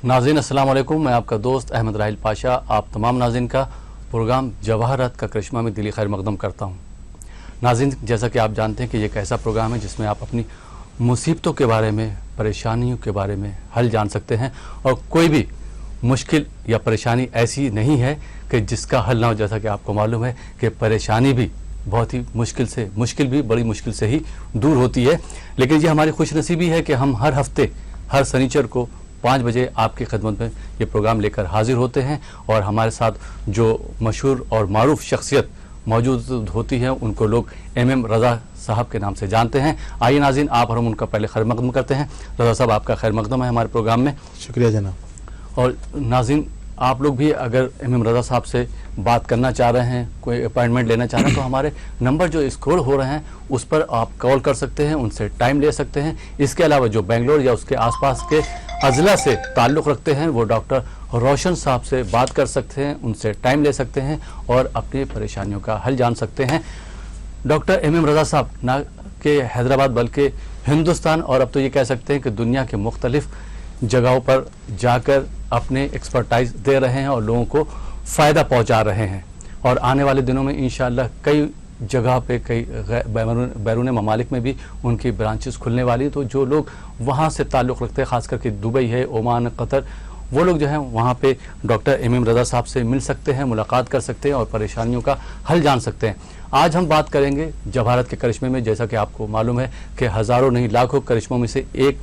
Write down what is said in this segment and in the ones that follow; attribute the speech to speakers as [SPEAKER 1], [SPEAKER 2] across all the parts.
[SPEAKER 1] नाज़रीन अस्सलाम वालेकुम, मैं आपका दोस्त अहमद राहिल पाशा आप तमाम नाज़रीन का प्रोग्राम जवाहरात का करिश्मा में दिली खैर मकदम करता हूँ। नाज़रीन, जैसा कि आप जानते हैं कि ये एक ऐसा प्रोग्राम है जिसमें आप अपनी मुसीबतों के बारे में, परेशानियों के बारे में हल जान सकते हैं और कोई भी मुश्किल या परेशानी ऐसी नहीं है कि जिसका हल ना हो। जैसा कि आपको मालूम है कि परेशानी भी बहुत ही मुश्किल भी बड़ी मुश्किल से ही दूर होती है। लेकिन ये हमारी खुशनसीबी है कि हम हर हफ्ते हर शनिचर को 5 बजे आपकी खिदमत में ये प्रोग्राम लेकर हाजिर होते हैं और हमारे साथ जो मशहूर और मारूफ शख्सियत मौजूद होती है उनको लोग MM रज़ा साहब के नाम से जानते हैं। आइए नाज़रीन, आप और हम उनका पहले खैर मकदम करते हैं। रज़ा साहब, आपका खैर मकदम है हमारे प्रोग्राम में।
[SPEAKER 2] शुक्रिया जनाब।
[SPEAKER 1] और नाज़रीन, आप लोग भी अगर MM रज़ा साहब से बात करना चाह रहे हैं, कोई अपॉइंटमेंट लेना चाह रहे हैं, तो हमारे नंबर जो स्क्रॉल हो रहे हैं उस पर आप कॉल कर सकते हैं, उनसे टाइम ले सकते हैं। इसके अलावा जो बेंगलोर या उसके आसपास के अजला से ताल्लुक़ रखते हैं वो डॉक्टर रोशन साहब से बात कर सकते हैं, उनसे टाइम ले सकते हैं और अपनी परेशानियों का हल जान सकते हैं। डॉक्टर MM रज़ा साहब ना कि हैदराबाद बल्कि हिंदुस्तान और अब तो ये कह सकते हैं कि दुनिया के मुख्तलिफ़ जगहों पर जाकर अपने एक्सपर्टाइज दे रहे हैं और लोगों को फ़ायदा पहुंचा रहे हैं। और आने वाले दिनों में इंशाअल्लाह कई जगह पे कई बैरून ममालिक में भी उनकी ब्रांचेस खुलने वाली। तो जो लोग वहाँ से ताल्लुक़ रखते हैं, ख़ास करके दुबई है, ओमान, कतर, वो लोग जो हैं वहाँ पे डॉक्टर MM रज़ा साहब से मिल सकते हैं, मुलाकात कर सकते हैं और परेशानियों का हल जान सकते हैं। आज हम बात करेंगे जवाहरात के करिश्मे में। जैसा कि आपको मालूम है कि हज़ारों नहीं लाखों करिश्मों में से एक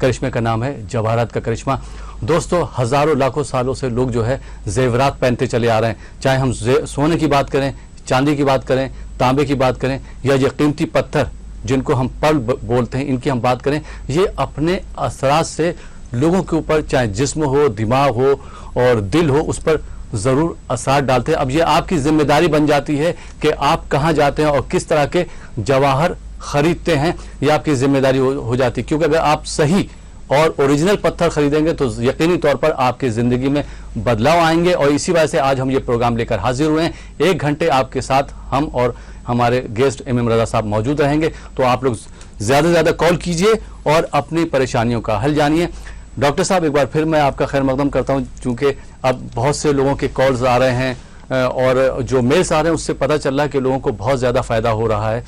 [SPEAKER 1] करिश्मे का नाम है जवाहरात का करिश्मा। दोस्तों, हज़ारों लाखों सालों से लोग जो है जेवरात पहनते चले आ रहे हैं। चाहे हम सोने की बात करें, चांदी की बात करें, तांबे की बात करें या ये कीमती पत्थर जिनको हम पर्ल बोलते हैं, इनकी हम बात करें, ये अपने असरात से लोगों के ऊपर, चाहे जिस्म हो, दिमाग हो और दिल हो, उस पर ज़रूर असर डालते हैं। अब ये आपकी जिम्मेदारी बन जाती है कि आप कहाँ जाते हैं और किस तरह के जवाहर ख़रीदते हैं, ये आपकी जिम्मेदारी हो जाती है। क्योंकि अगर आप सही और ओरिजिनल पत्थर खरीदेंगे तो यकीनी तौर पर आपकी ज़िंदगी में बदलाव आएंगे। और इसी वजह से आज हम ये प्रोग्राम लेकर हाजिर हुए हैं। 1 घंटे आपके साथ हम और हमारे गेस्ट MM रज़ा साहब मौजूद रहेंगे। तो आप लोग ज़्यादा से ज़्यादा कॉल कीजिए और अपनी परेशानियों का हल जानिए। डॉक्टर साहब, एक बार फिर मैं आपका खैर मकदम करता हूँ, चूँकि अब बहुत से लोगों के कॉल्स आ रहे हैं और जो मेल्स आ रहे हैं उससे पता चल रहा है कि लोगों को बहुत ज़्यादा फ़ायदा हो रहा है।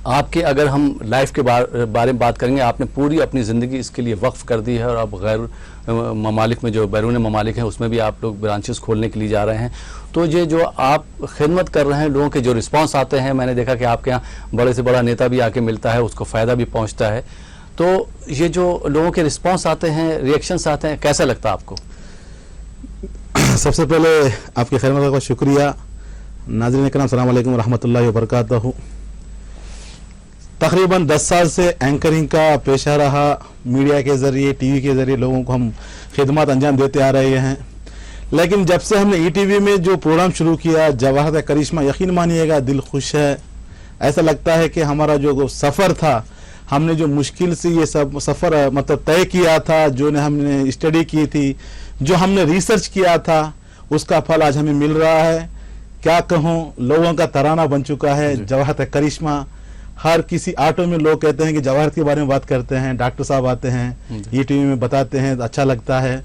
[SPEAKER 1] आपके अगर हम लाइफ के बारे में बात करेंगे, आपने पूरी अपनी ज़िंदगी इसके लिए वक्फ कर दी है और अब गैर ममालिक में, जो बैरून ममालिक हैं, उसमें भी आप लोग ब्रांचेस खोलने के लिए जा रहे हैं। तो ये जो आप खिदमत कर रहे हैं, लोगों के जो रिस्पांस आते हैं, मैंने देखा कि आपके यहाँ बड़े से बड़ा नेता भी आके मिलता है, उसको फ़ायदा भी पहुँचता है। तो ये जो लोगों के रिस्पांस आते हैं, रिएक्शंस आते हैं, कैसा लगता है आपको?
[SPEAKER 2] सबसे पहले आपके खैर मकदम का शुक्रिया। नाज़रीन करम, अस्सलाम वालेकुम व रहमतुल्लाहि व बरकातहू। तकरीबन 10 साल से एंकरिंग का पेशा रहा। मीडिया के ज़रिए, TV के ज़रिए लोगों को हम खिदमत अंजाम देते आ रहे हैं। लेकिन जब से हमने ETV में जो प्रोग्राम शुरू किया जवाहरात का करिश्मा, यकीन मानिएगा दिल खुश है। ऐसा लगता है कि हमारा जो सफ़र था, हमने जो मुश्किल से ये सब सफ़र मतलब तय किया था, जो ने हमने स्टडी की थी, जो हमने रिसर्च किया था, उसका फल आज हमें मिल रहा है। क्या कहूँ, लोगों का तराना बन चुका है जवाहरात का करिश्मा। हर किसी ऑटो में लोग कहते हैं कि जवाहरात के बारे में बात करते हैं, डॉक्टर साहब आते हैं, ETV में बताते हैं, अच्छा लगता है।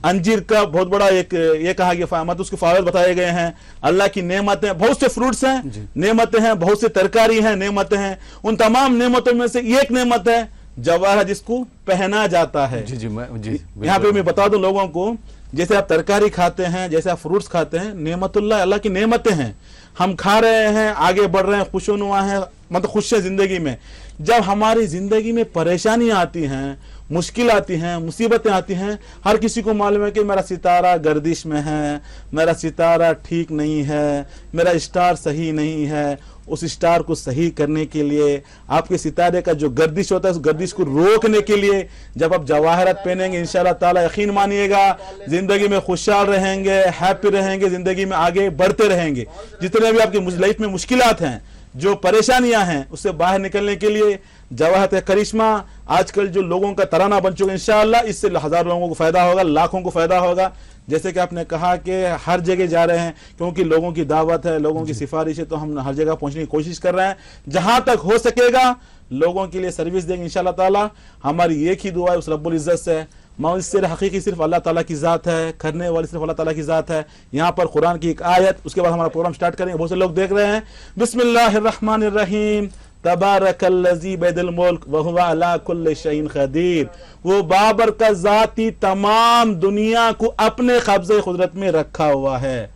[SPEAKER 2] अंजीर का बहुत बड़ा एक ये कहा गया, मतलब उसके फायदे बताए गए हैं। अल्लाह की नेमतें, बहुत से फ्रूट्स हैं, नेमतें हैं, बहुत से तरकारी हैं, नेमतें हैं। उन तमाम नेमतों में से एक नेमत है जवाहरात, जिसको पहना जाता है। यहाँ पे मैं बता दूं लोगों को, जैसे आप तरकारी खाते हैं, जैसे आप फ्रूट्स खाते हैं, नेमतुल्लाह, अल्लाह की नेमतें हैं। हम खा रहे हैं, आगे बढ़ रहे हैं, खुशनुमा है, मतलब खुश है जिंदगी में। जब हमारी जिंदगी में परेशानियां आती हैं, मुश्किल आती हैं, मुसीबतें आती हैं, हर किसी को मालूम है कि मेरा सितारा गर्दिश में है, मेरा सितारा ठीक नहीं है, मेरा स्टार सही नहीं है। उस स्टार को सही करने के लिए, आपके सितारे का जो गर्दिश होता है, उस गर्दिश को रोकने के लिए जब आप जवाहरात पहनेंगे, इंशाल्लाह ताला यकीन मानिएगा जिंदगी में खुशहाल रहेंगे, हैप्पी रहेंगे, जिंदगी में आगे बढ़ते रहेंगे। जितने भी आपकी लाइफ में मुश्किलात हैं, जो परेशानियां हैं, उससे बाहर निकलने के लिए जवाहरात का करिश्मा आजकल जो लोगों का तराना बन चुका है। इंशाअल्लाह इससे हज़ारों लोगों को फायदा होगा, लाखों को फायदा होगा। जैसे कि आपने कहा कि हर जगह जा रहे हैं, क्योंकि लोगों की दावत है, लोगों की सिफारिश है, तो हम हर जगह पहुंचने की कोशिश कर रहे हैं। जहां तक हो सकेगा लोगों के लिए सर्विस देंगे इंशाअल्लाह ताला। हमारी एक ही दुआ है उस रब्बुल इज्जत से, मुयस्सिर हकीकी सिर्फ अल्लाह ताला की ज़ात है, करने वाली सिर्फ अल्लाह ताला की ज़ात है। यहाँ पर कुरान की एक आयत, उसके बाद हमारा प्रोग्राम स्टार्ट करेंगे। बहुत से लोग देख रहे हैं। बिस्मिल्लाहिर्रहमानिर्रहीम, तबारकल्लज़ी बियदिल मुल्क व हुवा अला कुल्लि शैइन क़दीर। वो बाबर का ज़ाती तमाम दुनिया को अपने कब्ज़े कुदरत में रखा हुआ है।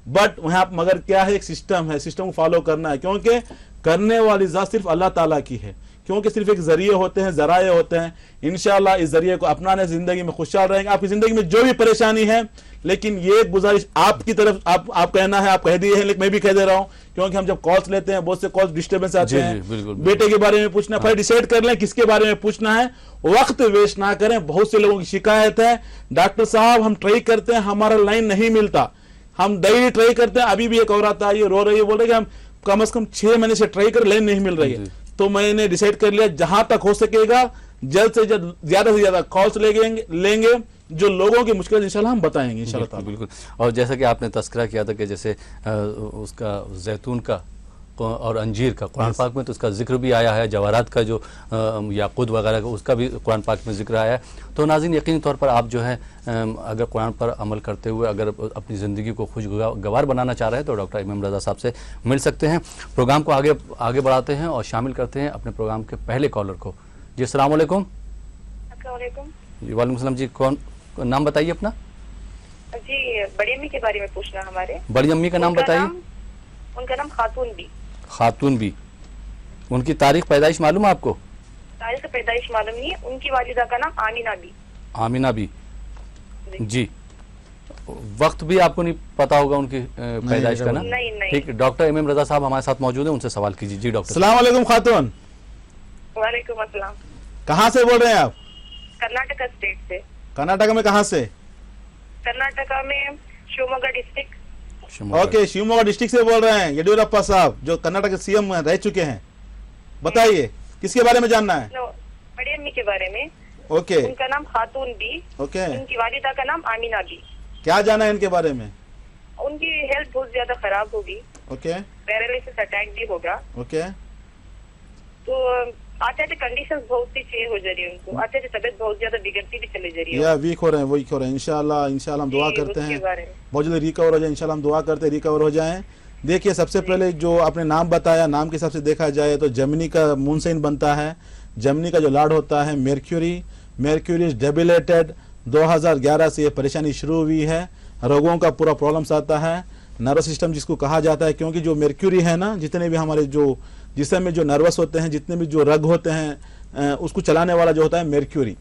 [SPEAKER 2] बट वहाँ मगर क्या है, एक सिस्टम है, सिस्टम को फॉलो करना है, क्योंकि करने वाली ज़ात सिर्फ अल्लाह ताला की है। क्योंकि सिर्फ एक जरिए होते हैं, जराए होते हैं। इंशाअल्लाह इस जरिए को अपनाने से जिंदगी में खुशहाल रहेंगे। आपकी जिंदगी में जो भी परेशानी है, लेकिन ये गुजारिश आपकी तरफ, आप कहना है, आप कह दिए हैं, लेकिन मैं भी कह दे रहा हूँ, क्योंकि हम जब कॉल्स लेते हैं बहुत से कॉल्स डिस्टर्बेंस आते हैं। बेटे के बारे में पूछना, फिर डिसाइड कर लें किसके बारे में पूछना है, वक्त वेस्ट ना करें। बहुत से लोगों की शिकायत है, डॉक्टर साहब हम ट्राई करते हैं, हमारा लाइन नहीं मिलता, हम डेली ट्राई करते हैं। अभी भी एक औरत आई रो रही है, बोल रही है कि हम कम से कम 6 महीने से ट्राई कर, लाइन नहीं मिल रही है। तो मैंने डिसाइड कर लिया, जहां तक हो सकेगा जल्द से जल्द ज्यादा से ज्यादा कॉल्स लेंगे जो लोगों की मुश्किल इंशाल्लाह हम बताएंगे इंशाल्लाह।
[SPEAKER 1] बिल्कुल। और जैसा कि आपने तस्करा किया था कि जैसे उसका जैतून का और अंजीर का कुरान पाक में तो उसका जिक्र भी आया है, जवाहरात का जो याकूत वगैरह का उसका भी कुरान पाक में जिक्र आया है। तो नाज़रीन, यकीनी तौर पर आप जो है अगर कुरान पर अमल करते हुए अगर अपनी ज़िंदगी को खुशगवार बनाना चाह रहे हैं तो डॉक्टर इमाम रज़ा साहब से मिल सकते हैं। प्रोग्राम को आगे बढ़ाते हैं और शामिल करते हैं अपने प्रोग्राम के पहले कॉलर को। जी अस्सलाम वालेकुम। जी वालेकुम सलाम। जी कौन, नाम बताइए अपना।
[SPEAKER 3] जी बड़ी अम्मी के बारे में पूछना हमारे।
[SPEAKER 1] बड़ी अम्मी का नाम बताइए।
[SPEAKER 3] उनका नाम खातून बी।
[SPEAKER 1] खातून बी। उनकी तारीख पैदाइश मालूम है आपको?
[SPEAKER 3] तारीख पैदाइश मालूम नहीं है। उनकी वालिदा का नाम आमिना बी।
[SPEAKER 1] आमिना बी जी। वक्त भी आपको नहीं पता होगा उनकी पैदाइश का ना?
[SPEAKER 3] नहीं।
[SPEAKER 1] ठीक, डॉक्टर इमाम रज़ा साहब हमारे साथ मौजूद हैं, उनसे सवाल कीजिए। जी डॉक्टर।
[SPEAKER 2] अस्सलाम वालेकुम खातून।
[SPEAKER 3] वालेकुम अस्सलाम।
[SPEAKER 2] कहाँ से बोल रहे हैं आप?
[SPEAKER 3] कर्नाटका स्टेट से।
[SPEAKER 2] कर्नाटका में कहाँ से?
[SPEAKER 3] कर्नाटका में Shivamogga district.
[SPEAKER 2] Okay, Shivamogga district से बोल रहे हैं येडियुरप्पा साहब, जो कर्नाटक के सीएम रह चुके हैं। बताइए किसके बारे में जानना है?
[SPEAKER 3] बड़ी अम्मी के बारे में।
[SPEAKER 2] ओके।
[SPEAKER 3] उनका नाम खातून बी।
[SPEAKER 2] ओके।
[SPEAKER 3] उनकी वालिदा का नाम आमिना बी।
[SPEAKER 2] क्या जाना है इनके बारे में?
[SPEAKER 3] उनकी हेल्थ बहुत ज्यादा खराब होगी।
[SPEAKER 2] ओके।
[SPEAKER 3] पैरालिसिस अटैक भी होगा।
[SPEAKER 2] ओके।
[SPEAKER 3] तो आते थे कंडीशंस बहुत सी चेंज हो जा रही है उनको। आते थे तबीयत बहुत ज्यादा बिगड़ती भी चली जा रही है।
[SPEAKER 2] या वीक हो रहे हैं। इंशाल्लाह हम दुआ करते हैं बहुत जल्दी रिकवर हो जाए। इंशाल्लाह हम दुआ करते हैं रिकवर हो जाएं। देखिए, सबसे पहले जो आपने नाम बताया, नाम के हिसाब से देखा जाए तो जमिनी का मून साइन बनता है। जमिनी का जो लॉर्ड होता है मेर्क्यूरी इज डेबिलेटेड। 2011 से ये परेशानी शुरू हुई है। रोगों का पूरा प्रॉब्लम्स आता है। नर्वस सिस्टम जिसको कहा जाता है, क्योंकि जो मेर्क्यूरी है ना, जितने भी हमारे जो जिसम में जो नर्वस होते हैं, जितने भी जो रग होते हैं, उसको चलाने वाला जो होता है मेर्क्यूरी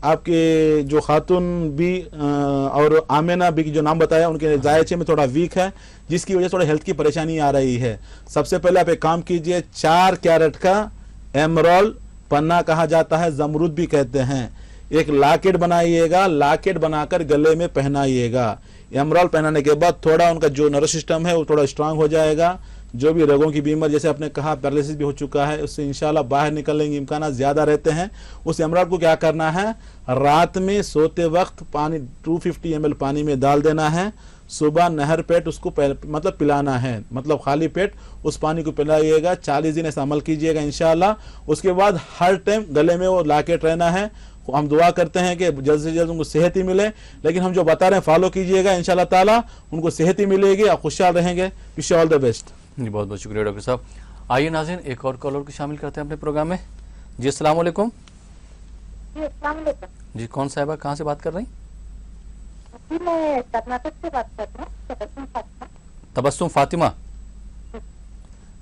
[SPEAKER 2] आपके जो खातून भी और आमिना भी जो नाम बताया, उनके जायचे में थोड़ा वीक है, जिसकी वजह से थोड़ा हेल्थ की परेशानी आ रही है। सबसे पहले आप एक काम कीजिए, 4 कैरेट का एमरॉल पन्ना कहा जाता है, जमरूद भी कहते हैं, एक लॉकेट बनाइएगा। लॉकेट बनाकर गले में पहनाइएगा। एमरॉल पहनाने के बाद थोड़ा उनका जो नर्वस सिस्टम है वो थोड़ा स्ट्रांग हो जाएगा। जो भी रोगों की बीमारी, जैसे आपने कहा पैरालिसिस भी हो चुका है, उससे इंशाल्लाह बाहर निकलने के इम्कान ज्यादा रहते हैं। उस एमरॉल को क्या करना है, रात में सोते वक्त पानी 250 ml पानी में डाल देना है। सुबह नहर पेट उसको मतलब पिलाना है, मतलब खाली पेट उस पानी को पिलाइएगा। 40 दिन ऐसा अमल कीजिएगा इंशाल्लाह। उसके बाद हर टाइम गले में वो लॉकेट रहना है। हम दुआ करते हैं कि जल्द से जल्द उनको सेहत ही मिले, लेकिन हम जो बता रहे हैं फॉलो कीजिएगा, इंशाल्लाह ताला उनको सेहत ही मिलेगी, आप खुशहाल रहेंगे। Wish you all the best.
[SPEAKER 1] जी बहुत बहुत शुक्रिया डॉक्टर साहब। आइए नाज़रीन, एक और कॉलर को शामिल करते हैं अपने प्रोग्राम में। जी अस्सलाम वालेकुम। जी कौन साहिबा, कहाँ से बात कर रही?
[SPEAKER 4] मैं कर्नाटक से बात कर रहा हूँ।
[SPEAKER 1] तबस्सुम फातिमा,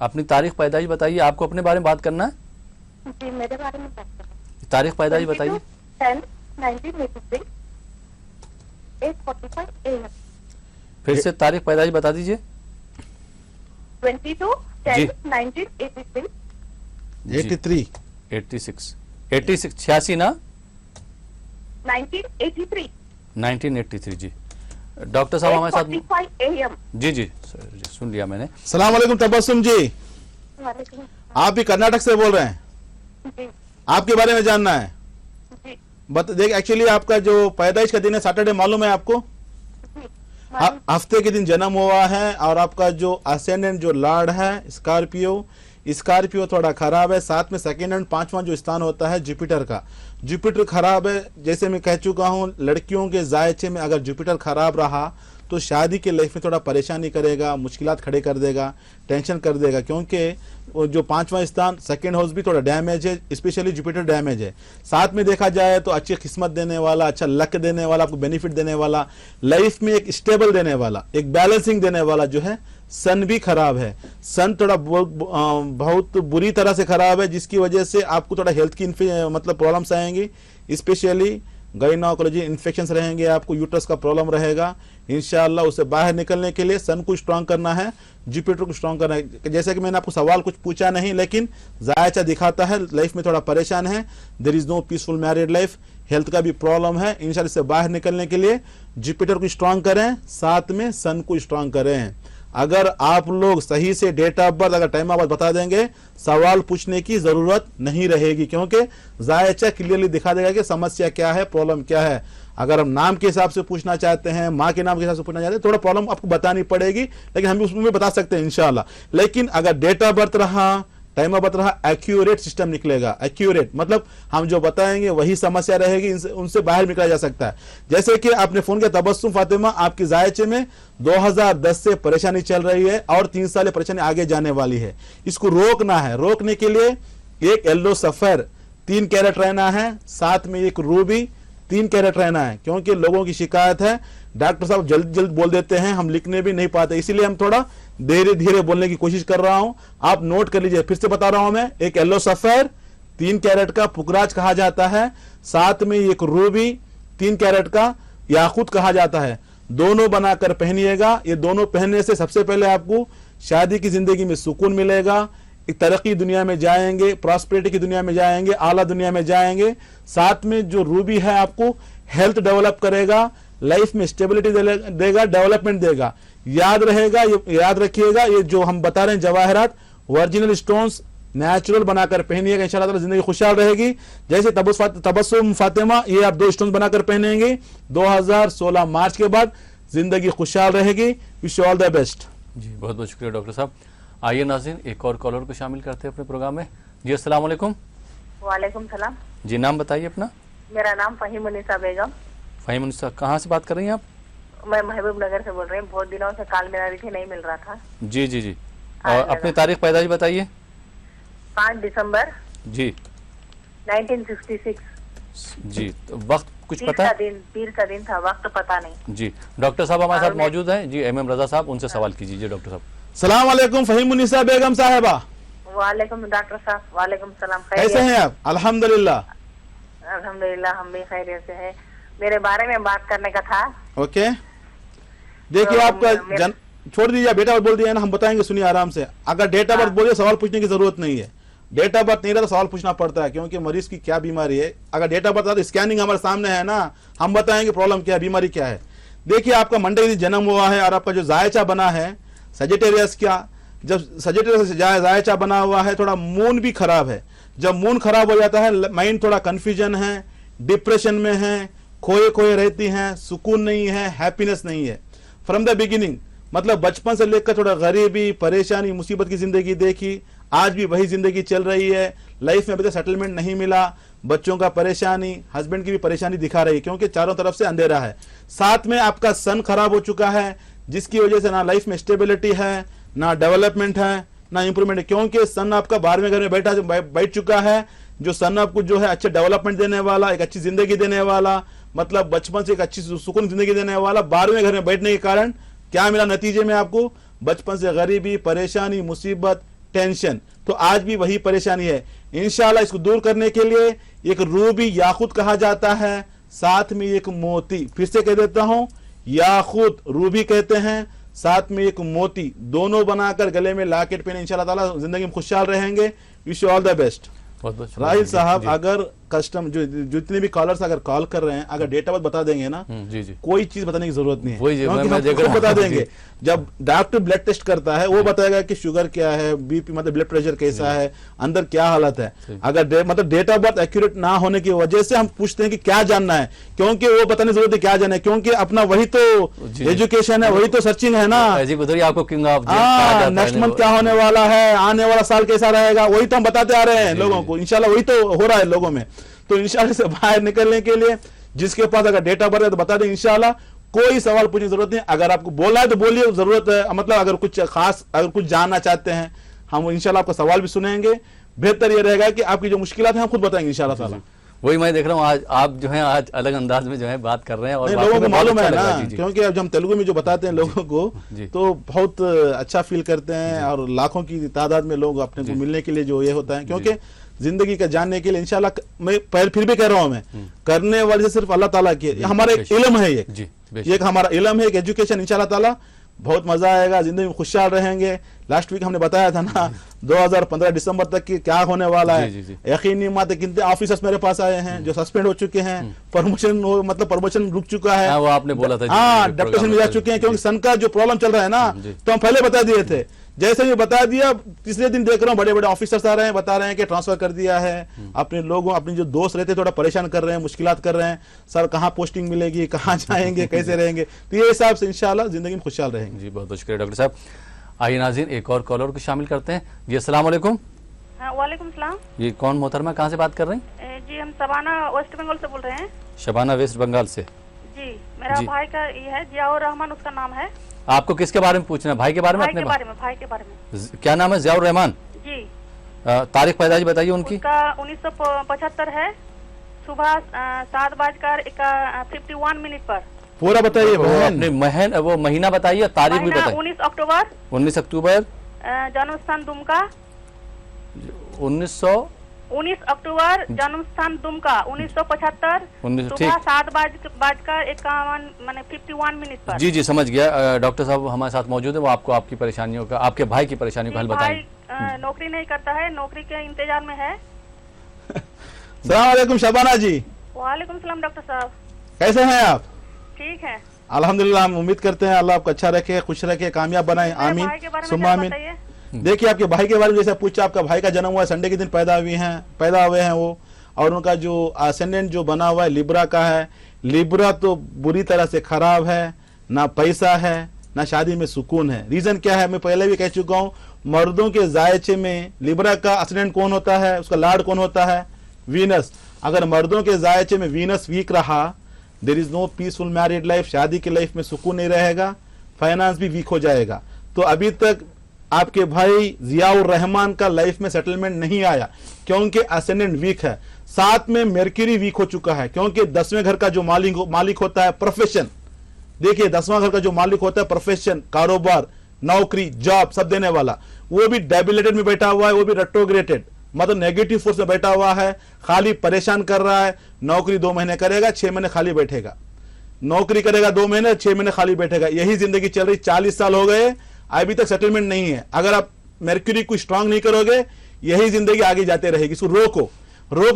[SPEAKER 1] अपनी तारीख पैदाइश बताइए। आपको अपने बारे में बात करना है?
[SPEAKER 4] जी मेरे बारे में बात कर रहा हूँ।
[SPEAKER 1] तारीख पैदाइश बताइए।
[SPEAKER 4] 10/1983 8:45 AM।
[SPEAKER 1] फिर से तारीख पैदाइश बता दीजिए।
[SPEAKER 4] 22/10/1983
[SPEAKER 1] 86 86 ना?
[SPEAKER 4] 1983
[SPEAKER 1] 1983 जी। डॉक्टर साहब हमारे साथ।
[SPEAKER 4] 8:45 AM।
[SPEAKER 1] जी सुन लिया मैंने।
[SPEAKER 2] सलाम वालेकुम तबस्सुम जी, आप भी कर्नाटक से बोल रहे हैं?
[SPEAKER 4] जी
[SPEAKER 2] आपके बारे में जानना है।
[SPEAKER 4] जी
[SPEAKER 2] देख, एक्चुअली आपका जो पैदाइश का दिन है सैटरडे, मालूम है आपको? हफ्ते के दिन जन्म हुआ है, और आपका जो असेंडेंट जो लॉर्ड है स्कॉर्पियो, स्कॉर्पियो थोड़ा खराब है, साथ में सेकंड एंड पांचवा जो स्थान होता है जुपिटर का, जुपिटर खराब है। जैसे मैं कह चुका हूँ, लड़कियों के जायचे में अगर जुपिटर खराब रहा तो शादी के लाइफ में थोड़ा परेशानी करेगा, मुश्किलात खड़े कर देगा, टेंशन कर देगा, क्योंकि वो जो पांचवा स्थान सेकंड हाउस भी थोड़ा डैमेज है, स्पेशली जुपिटर डैमेज है। साथ में देखा जाए तो अच्छी किस्मत देने वाला, अच्छा लक देने वाला, आपको बेनिफिट देने वाला, लाइफ में एक स्टेबल देने वाला, एक बैलेंसिंग देने वाला जो है सन भी खराब है। सन थोड़ा बहुत बुरी तरह से खराब है, जिसकी वजह से आपको थोड़ा हेल्थ की मतलब प्रॉब्लम्स आएंगी, स्पेशली गायनोकोलॉजी इन्फेक्शंस रहेंगे, आपको यूट्रस का प्रॉब्लम रहेगा। इंशाल्लाह उससे बाहर निकलने के लिए सन को स्ट्रांग करना है, जुपिटर को स्ट्रांग करना है। जैसे कि मैंने आपको सवाल कुछ पूछा नहीं, लेकिन जायचा दिखाता है लाइफ में थोड़ा परेशान है, there is no peaceful married life, health का भी प्रॉब्लम है। इंशाल्लाह इससे बाहर निकलने के लिए जुपिटर को स्ट्रांग करें, साथ में सन को स्ट्रांग करें। अगर आप लोग सही से डेट ऑफ बर्थ, अगर टाइम ऑफ बर्थ बता देंगे, सवाल पूछने की जरूरत नहीं रहेगी, क्योंकि जायचा क्लियरली दिखा देगा कि समस्या क्या है, प्रॉब्लम क्या है। अगर हम नाम के हिसाब से पूछना चाहते हैं, माँ के नाम के हिसाब से पूछना चाहते हैं, थोड़ा प्रॉब्लम आपको बतानी पड़ेगी, लेकिन हम उसमें बता सकते हैं इंशाल्लाह। लेकिन अगर डेट ऑफ बर्थ रहा, टाइम ऑफ बर्थ रहा, एक्यूरेट सिस्टम निकलेगा। एक्यूरेट मतलब हम जो बताएंगे वही समस्या रहेगी, उनसे बाहर निकला जा सकता है। जैसे कि आपने फोन किया तबस्सुम फातिमा, आपकी जायचे में 2010 से परेशानी चल रही है और 3 साल ये परेशानी आगे जाने वाली है। इसको रोकना है। रोकने के लिए एक येलो सफर 3 कैरेट रहना है, साथ में एक रूबी 3 कैरेट रहना है, क्योंकि लोगों की शिकायत है डॉक्टर साहब जल्द जल्द बोल देते हैं, हम लिखने भी नहीं पाते, इसीलिए हम थोड़ा धीरे धीरे बोलने की कोशिश कर रहा हूं। आप नोट कर लीजिए, फिर से बता रहा हूं मैं। एक येलो सफर 3 कैरेट का पुखराज कहा जाता है, साथ में एक रूबी 3 कैरेट का याकूत कहा जाता है। दोनों बनाकर पहनिएगा। ये दोनों पहनने से सबसे पहले आपको शादी की जिंदगी में सुकून मिलेगा, एक तरक्की दुनिया में जाएंगे, प्रॉस्पेरिटी की दुनिया में जाएंगे, आला दुनिया में जाएंगे। साथ में जो रूबी है आपको हेल्थ डेवलप करेगा, लाइफ में स्टेबिलिटी देगा, डेवलपमेंट देगा। याद रहेगा, ये याद रखिएगा, ये जो हम बता रहे हैं जवाहरात ओरिजिनल स्टोन्स नेचुरल बनाकर पहनिएगा, इंशाल्लाह ताला जिंदगी खुशहाल रहेगी। जैसे तबस्सुम फातिमा, ये आप 2 स्टोन बनाकर पहनेंगे, 2016 मार्च के बाद जिंदगी खुशहाल रहेगी। Wish you all the best.
[SPEAKER 1] जी बहुत बहुत शुक्रिया डॉक्टर साहब। आइए नाज़रीन, एक और कॉलर को शामिल करते हैं अपने प्रोग्राम में। जी अस्सलाम वालेकुम।
[SPEAKER 3] वालेकुम सलाम।
[SPEAKER 1] जी नाम बताइए अपना।
[SPEAKER 3] मेरा नाम फ़हीमुन्निसा बेगम।
[SPEAKER 1] फ़हीमुन्निसा, कहाँ से बात कर रही हैं आप?
[SPEAKER 3] मैं महबूब नगर से बोल रही हूँ। बहुत दिनों से कॉल मिला रही थी, नहीं मिल रहा था।
[SPEAKER 1] जी जी जी। और अपनी तारीख पैदाइश बताइए।
[SPEAKER 3] 5 दिसंबर
[SPEAKER 1] जी
[SPEAKER 3] 1966।
[SPEAKER 1] जी, तो वक्त कुछ पता है?
[SPEAKER 3] पीर का दिन था, वक्त पता नहीं।
[SPEAKER 1] जी डॉक्टर साहब हमारे साथ मौजूद हैं। जी MM रजा साहब, उनसे सवाल कीजिए। जी डॉक्टर साहब।
[SPEAKER 2] सलाम वालेकुम फ़हीमुन्निसा बेगम साहिबा।
[SPEAKER 3] वालेकुम डॉक्टर साहब। वालेकुम सलाम।
[SPEAKER 2] कैसे हैं आप? अल्हम्दुलिल्लाह।
[SPEAKER 3] अल्हम्दुलिल्लाह, हम भी खैरियत से हैं। मेरे बारे में बात करने का था।
[SPEAKER 2] ओके, देखिए आपका छोड़ दीजिए, डेट ऑफ बर्थ बोल दिया ना, हम बताएंगे, सुनिए आराम से। अगर डेट ऑफ बर्थ बोलिए, सवाल पूछने की जरूरत नहीं है। डेट ऑफ बर्थ नहीं रहा तो सवाल पूछना पड़ता है, क्योंकि मरीज की क्या बीमारी है। अगर डेट ऑफ बर्थ तो स्कैनिंग हमारे सामने है ना, हम बताएंगे प्रॉब्लम क्या है, बीमारी क्या है। देखिए आपका मंडे के दिन जन्म हुआ है और आपका जो जायचा बना है सजिटेरियस का, जब सजिटेरियस जायचा बना हुआ है, थोड़ा मून भी खराब है। जब मून खराब हो जाता है, माइंड थोड़ा कंफ्यूजन है, डिप्रेशन में है, खोए खोए रहती हैं, सुकून नहीं है, हैप्पीनेस नहीं है फ्रॉम द बिगिनिंग। मतलब बचपन से लेकर थोड़ा गरीबी, परेशानी, मुसीबत की जिंदगी देखी, आज भी वही जिंदगी चल रही है। लाइफ में अभी तक सेटलमेंट नहीं मिला, बच्चों का परेशानी, हस्बैंड की भी परेशानी दिखा रही है, क्योंकि चारों तरफ से अंधेरा है। साथ में आपका सन खराब हो चुका है, जिसकी वजह से ना लाइफ में स्टेबिलिटी है, ना डेवलपमेंट है, ना इंप्रूवमेंट है, क्योंकि सन आपका 12वें घर में बैठ चुका है। जो सन आपको जो है अच्छे डेवलपमेंट देने वाला, एक अच्छी जिंदगी देने वाला, मतलब बचपन से एक अच्छी सुकून जिंदगी देने वाला, 12वें घर में बैठने के कारण क्या मिला नतीजे में आपको? बचपन से गरीबी, परेशानी, मुसीबत, टेंशन। तो आज भी वही परेशानी है। इंशाल्लाह इसको दूर करने के लिए एक रूबी याकूत कहा जाता है, साथ में एक मोती, फिर से कह देता हूं, याकूत रूबी कहते हैं, साथ में एक मोती, दोनों बनाकर गले में लॉकेट पहने, इंशाल्लाह ताला जिंदगी में खुशहाल रहेंगे। Wish you all the best.
[SPEAKER 1] बहुत बहुत
[SPEAKER 2] राहिल साहब, अगर कस्टम जो जितने भी कॉलर्स अगर कॉल कर रहे हैं, अगर डेटा बर्थ बता देंगे ना,
[SPEAKER 1] जी जी,
[SPEAKER 2] कोई चीज बताने की जरूरत नहीं है,
[SPEAKER 1] वही
[SPEAKER 2] क्योंकि
[SPEAKER 1] मैं
[SPEAKER 2] हम
[SPEAKER 1] देख
[SPEAKER 2] खुद
[SPEAKER 1] रहा हूँ।
[SPEAKER 2] बता देंगे।
[SPEAKER 1] जी।
[SPEAKER 2] जब डॉक्टर ब्लड टेस्ट करता है वो बताएगा कि शुगर क्या है, बीपी मतलब ब्लड प्रेशर कैसा है, अंदर क्या हालत है। अगर मतलब डेट ऑफ बर्थ एक्यूरेट ना होने की वजह से हम पूछते हैं कि क्या जानना है, क्योंकि वो बताने की जरूरत है क्या जानना है, क्योंकि अपना वही तो एजुकेशन है, वही तो सर्चिंग है ना।
[SPEAKER 1] अजीब उधर ही आपको किंग ऑफ जेल कहा जाता है।
[SPEAKER 2] नेक्स्ट मंथ क्या होने वाला है, आने वाला साल कैसा रहेगा, वही तो हम बताते आ रहे हैं लोगों को। इंशाल्लाह वही तो हो रहा है लोगों में। तो इंशाल्लाह से बाहर निकलने के लिए जिसके पास अगर डेटा बर्थ है तो बता दें, इंशाल्लाह कोई सवाल पूछने की जरूरत नहीं। अगर आपको बोलना है तो बोलिए, जरूरत है मतलब अगर कुछ खास अगर कुछ जानना चाहते हैं हम इंशाल्लाह आपका सवाल भी सुनेंगे। बेहतर ये रहेगा कि आपकी जो मुश्किलात हैं हम खुद बताएंगे इंशाल्लाह ताला।
[SPEAKER 1] वही मैं देख रहा हूँ आज आप जो है आज अलग अंदाज में जो है बात कर रहे हैं और
[SPEAKER 2] नहीं,
[SPEAKER 1] वाकई
[SPEAKER 2] लोगों को
[SPEAKER 1] में बहुत
[SPEAKER 2] मालूम है
[SPEAKER 1] अच्छा लग रहा
[SPEAKER 2] ना,
[SPEAKER 1] जी, जी।
[SPEAKER 2] क्योंकि अब हम तेलुगु में जो बताते हैं लोगों को
[SPEAKER 1] जी।
[SPEAKER 2] तो बहुत अच्छा फील करते हैं, और लाखों की तादाद में लोग अपने को मिलने के लिए जो ये होता है, क्योंकि जिंदगी का जानने के लिए इंशाल्लाह मैं पहले फिर भी कह रहा हूं, मैं करने वाले से सिर्फ अल्लाह ताला की, हमारा एक इल्म है, ये
[SPEAKER 1] जी,
[SPEAKER 2] ये एक हमारा इल्म है, एक एजुकेशन। इंशाल्लाह ताला बहुत मजा आएगा, जिंदगी में खुशहाल रहेंगे। लास्ट वीक हमने बताया था ना 2015 दिसंबर तक की क्या होने वाला है।
[SPEAKER 1] जी, जी।
[SPEAKER 2] यकीन नहीं मानते कितने ऑफिसर्स मेरे पास आए हैं जो सस्पेंड हो चुके हैं, प्रमोशन मतलब प्रमोशन रुक चुका है।
[SPEAKER 1] हाँ, वो आपने बोला था जी,
[SPEAKER 2] हाँ,
[SPEAKER 1] जी,
[SPEAKER 2] डेप्यूटेशन
[SPEAKER 1] प्रोग्राम
[SPEAKER 2] में जा
[SPEAKER 1] में
[SPEAKER 2] चुके हैं,
[SPEAKER 1] जी।
[SPEAKER 2] क्योंकि सन का जो प्रॉब्लम चल रहा है ना,
[SPEAKER 1] जी।
[SPEAKER 2] तो हम पहले बता दिए थे। जैसे ही बता दिया, तीसरे दिन देख रहा हूँ बड़े बड़े ऑफिसर्स आ रहे हैं, बता रहे हैं कि ट्रांसफर कर दिया है। अपने लोगों अपने जो दोस्त रहते हैं थोड़ा परेशान कर रहे हैं, मुश्किलात कर रहे हैं, सर कहाँ पोस्टिंग मिलेगी, कहाँ जाएंगे, कैसे रहेंगे। तो ये हिसाब से इंशाल्लाह जिंदगी में खुशहाल रहेंगे।
[SPEAKER 1] जी, बहुत बहुत शुक्रिया डॉक्टर साहब। आइए नाज़रीन एक और कॉलर को शामिल करते हैं। जी अस्सलाम वालेकुम।
[SPEAKER 3] हाँ, वालेकुम सलाम।
[SPEAKER 1] ये कौन मोहतरमा, कहाँ से बात कर रही हैं?
[SPEAKER 3] जी हम शबाना वेस्ट बंगाल से बोल रहे हैं।
[SPEAKER 1] शबाना वेस्ट बंगाल से।
[SPEAKER 3] जी, मेरा
[SPEAKER 1] जी।
[SPEAKER 3] भाई का ये है, जियाउर रहमान उसका नाम है।
[SPEAKER 1] आपको किसके बारे में पूछना है, भाई के बारे में?
[SPEAKER 3] भाई
[SPEAKER 1] अपने
[SPEAKER 3] के बारे में, भाई के बारे में।
[SPEAKER 1] क्या नाम है? जियाउर रहमान।
[SPEAKER 3] जी,
[SPEAKER 1] तारीख पैदाइश बताइए उनकी।
[SPEAKER 3] उसका 1975 है, सुबह 7:51 पर।
[SPEAKER 2] पूरा बताइए
[SPEAKER 1] वो
[SPEAKER 2] बहन।
[SPEAKER 1] अपने वो महीना बताइए, तारीख भी
[SPEAKER 3] महीना
[SPEAKER 1] बताइए।
[SPEAKER 3] 19 अक्टूबर,
[SPEAKER 1] 19 अक्टूबर
[SPEAKER 3] जन्म स्थान दुमका। 19 अक्टूबर, जन्म स्थान दुमका, 1975,
[SPEAKER 1] 19
[SPEAKER 3] सुबह 7:51 माने 51 पर।
[SPEAKER 1] जी जी, समझ गया। डॉक्टर साहब हमारे साथ मौजूद है, वो आपको आपकी परेशानियों का, आपके भाई की परेशानियों का हल
[SPEAKER 3] भाई
[SPEAKER 1] बताएंगे।
[SPEAKER 3] नौकरी नहीं करता है, नौकरी के इंतजार में है।
[SPEAKER 2] सलाम वालेकुम शबाना जी,
[SPEAKER 3] वालेकुम सलाम डॉक्टर साहब,
[SPEAKER 2] कैसे हैं आप?
[SPEAKER 3] ठीक है।
[SPEAKER 2] अल्हम्दुलिल्लाह, हम उम्मीद करते हैं अल्लाह आपको अच्छा रखे, खुश रखे, कामयाब बनाए,
[SPEAKER 3] मेरे
[SPEAKER 2] आमीन
[SPEAKER 3] भाई के बारे में
[SPEAKER 2] सुम्मा
[SPEAKER 3] जरा
[SPEAKER 2] आमीन।
[SPEAKER 3] बताइए।
[SPEAKER 2] देखिए आपके भाई के बारे में जैसे पूछा, आपका भाई का जन्म हुआ है संडे के दिन, पैदा हुए हैं वो, और उनका जो असेंडेंट जो बना हुआ है लिब्रा का है। लिब्रा तो बुरी तरह से खराब है, ना पैसा है ना शादी में सुकून है। रीजन क्या है, मैं पहले भी कह चुका हूँ, मर्दों के जायचे में लिब्रा का असेंडेंट कौन होता है, उसका लार्ड कौन होता है? वीनस। अगर मर्दों के जायचे में वीनस वीक रहा, there is no peaceful married life, शादी की लाइफ में सुकून नहीं रहेगा, फाइनेंस भी वीक हो जाएगा। तो अभी तक आपके भाई जियाउर रहमान का लाइफ में सेटलमेंट नहीं आया, क्योंकि असेंडेंट वीक है। साथ में मेर्क्यूरी वीक हो चुका है, क्योंकि 10वें घर का जो मालिक होता है प्रोफेशन, देखिए 10वां घर का जो मालिक होता है प्रोफेशन, कारोबार, नौकरी, जॉब सब देने वाला, वो भी डेबिलेटेड में बैठा हुआ है, वो भी रेट्रोग्रेटेड मतलब नेगेटिव फोर्स में बैठा हुआ है, खाली परेशान कर रहा है। नौकरी 2 महीने करेगा, 6 महीने खाली बैठेगा, नौकरी करेगा 2 महीने, 6 महीने खाली बैठेगा। यही जिंदगी चल रही, 40 साल हो गए, अभी तक सेटलमेंट नहीं है। अगर आप मेर्क्यूरी को स्ट्रांग नहीं करोगे, यही जिंदगी आगे जाते रहेगी। इसको रोक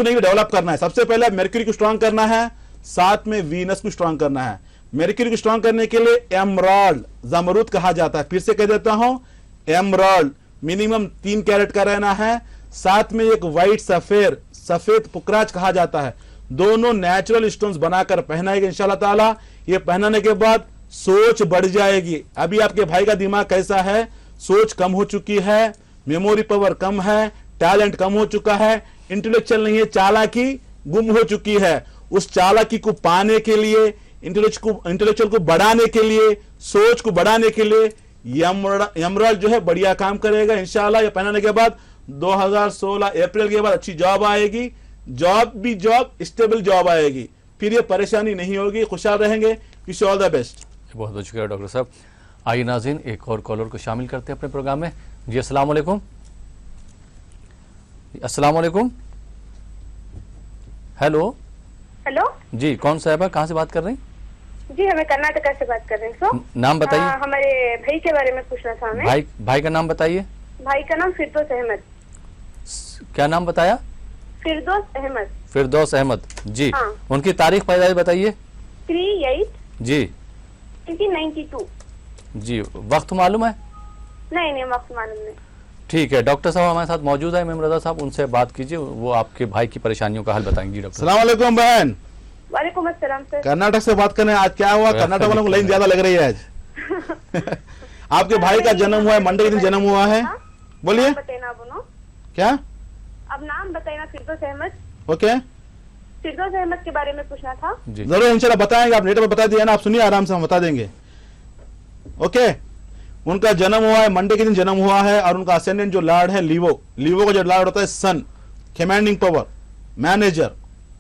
[SPEAKER 2] नहीं, डेवलप करना है। सबसे पहले मेर्क्यूरी को स्ट्रांग करना है, साथ में वीनस को स्ट्रांग करना है। मेर्क्यूरी को स्ट्रांग करने के लिए एमराल्ड, जमरूद कहा जाता है, फिर से कह देता हूं, एमराल्ड मिनिमम 3 कैरेट का रहना है, साथ में एक व्हाइट सफेद पुकराज कहा जाता है। दोनों नेचुरल स्टोन्स बनाकर पहनाएंगे इंशाल्लाह ताला। ये पहनाने के बाद सोच बढ़ जाएगी। अभी आपके भाई का दिमाग कैसा है, सोच कम हो चुकी है, मेमोरी पावर कम है, टैलेंट कम हो चुका है, इंटेलेक्चुअल नहीं है, चालाकी गुम हो चुकी है। उस चालाकी को पाने के लिए, इंटेलेक्चुअल को बढ़ाने के लिए, सोच को बढ़ाने के लिए यमराज जो है बढ़िया काम करेगा इंशाल्लाह। ये पहनाने के बाद 2016 अप्रैल के बाद अच्छी जॉब आएगी, स्टेबल जॉब आएगी, फिर ये परेशानी नहीं होगी, खुशहाल रहेंगे। Wish all the best.
[SPEAKER 1] बहुत बहुत शुक्रिया डॉक्टर साहब। आइए नाज़रीन एक और कॉलर को शामिल करते हैं अपने प्रोग्राम में। जी अस्सलाम वालेकुम। अस्सलाम वालेकुम। हेलो
[SPEAKER 3] हेलो
[SPEAKER 1] जी, कौन साहब है, कहाँ से बात कर रही हैं?
[SPEAKER 3] जी, हमें कर्नाटक से बात कर रहे हैं। सो
[SPEAKER 1] नाम बताइए।
[SPEAKER 3] हमारे भाई के बारे में पूछना था हमें।
[SPEAKER 1] भाई का नाम बताइए।
[SPEAKER 3] भाई का नाम फिरदौस अहमद।
[SPEAKER 1] क्या नाम बताया?
[SPEAKER 3] फिरदौस अहमद।
[SPEAKER 1] फिरदौस अहमद जी।
[SPEAKER 3] हाँ।
[SPEAKER 1] उनकी तारीख पैदाइश बताइए
[SPEAKER 3] 3/8/1992।
[SPEAKER 1] जी। जी वक्त मालूम है?
[SPEAKER 3] नहीं वक्त मालूम नहीं।
[SPEAKER 1] ठीक है, डॉक्टर साहब हमारे साथ मौजूद है इमाम रजा साहब, उनसे बात कीजिए, वो आपके भाई की परेशानियों का हल बताएंगे। डॉक्टर
[SPEAKER 2] सलाम वालेकुम बहन।
[SPEAKER 3] वालेकुम अस्सलाम सर।
[SPEAKER 2] कर्नाटक से बात कर रहे हैं। आज क्या हुआ? कर्नाटक वालों को लाइन ज्यादा लग रही है आज। आपके भाई का जन्म हुआ है, मंडे के दिन जन्म हुआ है। बोलिए
[SPEAKER 3] बताना बोलो
[SPEAKER 2] क्या?
[SPEAKER 3] अब नाम बताना। फिरदौस अहमद।
[SPEAKER 2] ओके,
[SPEAKER 3] फिरदौस अहमद के बारे में पूछना था
[SPEAKER 1] जी।
[SPEAKER 2] जरूर इंशाल्लाह बताएंगे। आप नेट पर बता दिया ना, आप सुनिए आराम से, हम बता देंगे। ओके, उनका जन्म हुआ है, मंडे के दिन जन्म हुआ है, और उनका असेंडेंट जो लॉर्ड है लीवो, लीवो का जो लॉर्ड होता है sun, commanding power, manager,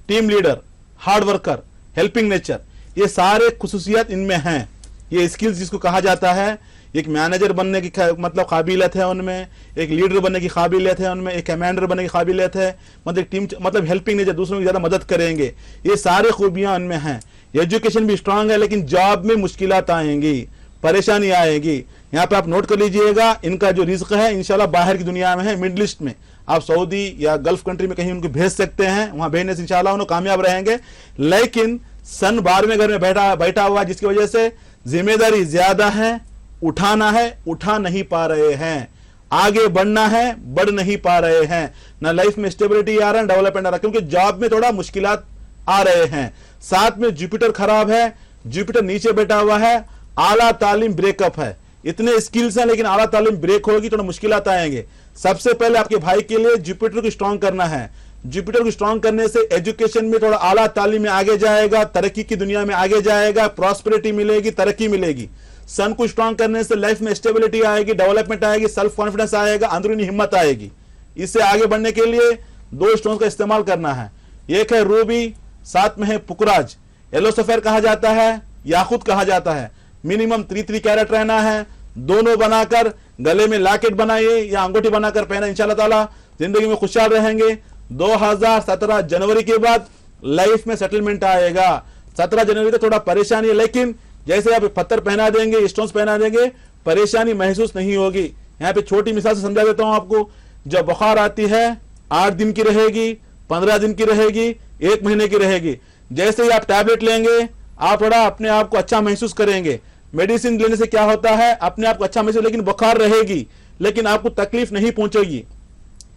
[SPEAKER 2] team leader, hard worker, helping nature, ये सारे खुसूसियत इनमें हैं। ये स्किल्स जिसको कहा जाता है, एक मैनेजर बनने की मतलब काबिलियत है उनमें, एक लीडर बनने की काबिलियत है उनमें, एक कमांडर बनने की काबिलियत है, मतलब टीम मतलब हेल्पिंग नेचर, दूसरों की ज्यादा मदद करेंगे, ये सारे खूबियां उनमें हैं। एजुकेशन भी स्ट्रांग है, लेकिन जॉब में मुश्किलात आएंगी, परेशानी आएगी। यहाँ पे आप नोट कर लीजिएगा, इनका जो रिज्क है इंशाल्लाह बाहर की दुनिया में है, मिडिल ईस्ट में, आप सऊदी या गल्फ कंट्री में कहीं उनको भेज सकते हैं, वहां भेजने से इंशाल्लाह उन्हें कामयाब रहेंगे। लेकिन सन 12वें घर में बैठा हुआ, जिसकी वजह से जिम्मेदारी ज्यादा है, उठाना है, उठा नहीं पा रहे हैं, आगे बढ़ना है, बढ़ नहीं पा रहे हैं, ना लाइफ में स्टेबिलिटी आ रहा है, डेवलपमेंट आ रहा है, क्योंकि जॉब में थोड़ा मुश्किलात आ रहे हैं। साथ में जुपिटर खराब है, जुपिटर नीचे बैठा हुआ है, आला तालीम ब्रेकअप है, इतने स्किल्स हैं लेकिन आला तालीम ब्रेक होगी, थोड़ा मुश्किलात आएंगे। सबसे पहले आपके भाई के लिए जुपिटर को स्ट्रांग करना है। जुपिटर को स्ट्रांग करने से एजुकेशन में थोड़ा आला तालीम में आगे जाएगा, तरक्की की दुनिया में आगे जाएगा, प्रॉस्पेरिटी मिलेगी, तरक्की मिलेगी। सन को स्ट्रांग करने से लाइफ में स्टेबिलिटी आएगी, डेवलपमेंट आएगी, सेल्फ कॉन्फिडेंस आएगा, अंदरूनी हिम्मत आएगी। इससे आगे बढ़ने के लिए 2 स्टोन का इस्तेमाल करना है। एक है रूबी, साथ में है पुकराज, येलो सफेर कहा जाता है, याकूत कहा जाता है। मिनिमम 3 कैरेट रहना है, दोनों बनाकर गले में लॉकेट बनाइए या अंगूठी बनाकर पहना, इंशाल्लाह ताला जिंदगी में खुशहाल रहेंगे। 2017 जनवरी के बाद लाइफ में सेटलमेंट आएगा। 17 जनवरी तक थोड़ा परेशानी है, लेकिन जैसे आप पत्थर पहना देंगे, स्टोन्स पहना देंगे, परेशानी महसूस नहीं होगी। यहाँ पे छोटी मिसाल से समझा देता हूं आपको। जब बुखार आती है 8 दिन की रहेगी, 15 दिन की रहेगी, 1 महीने की रहेगी। जैसे ही आप टैबलेट लेंगे, आप थोड़ा अपने आप को अच्छा महसूस करेंगे। मेडिसिन लेने से क्या होता है, अपने आप को अच्छा महसूस, लेकिन बुखार रहेगी, लेकिन आपको तकलीफ नहीं पहुंचेगी।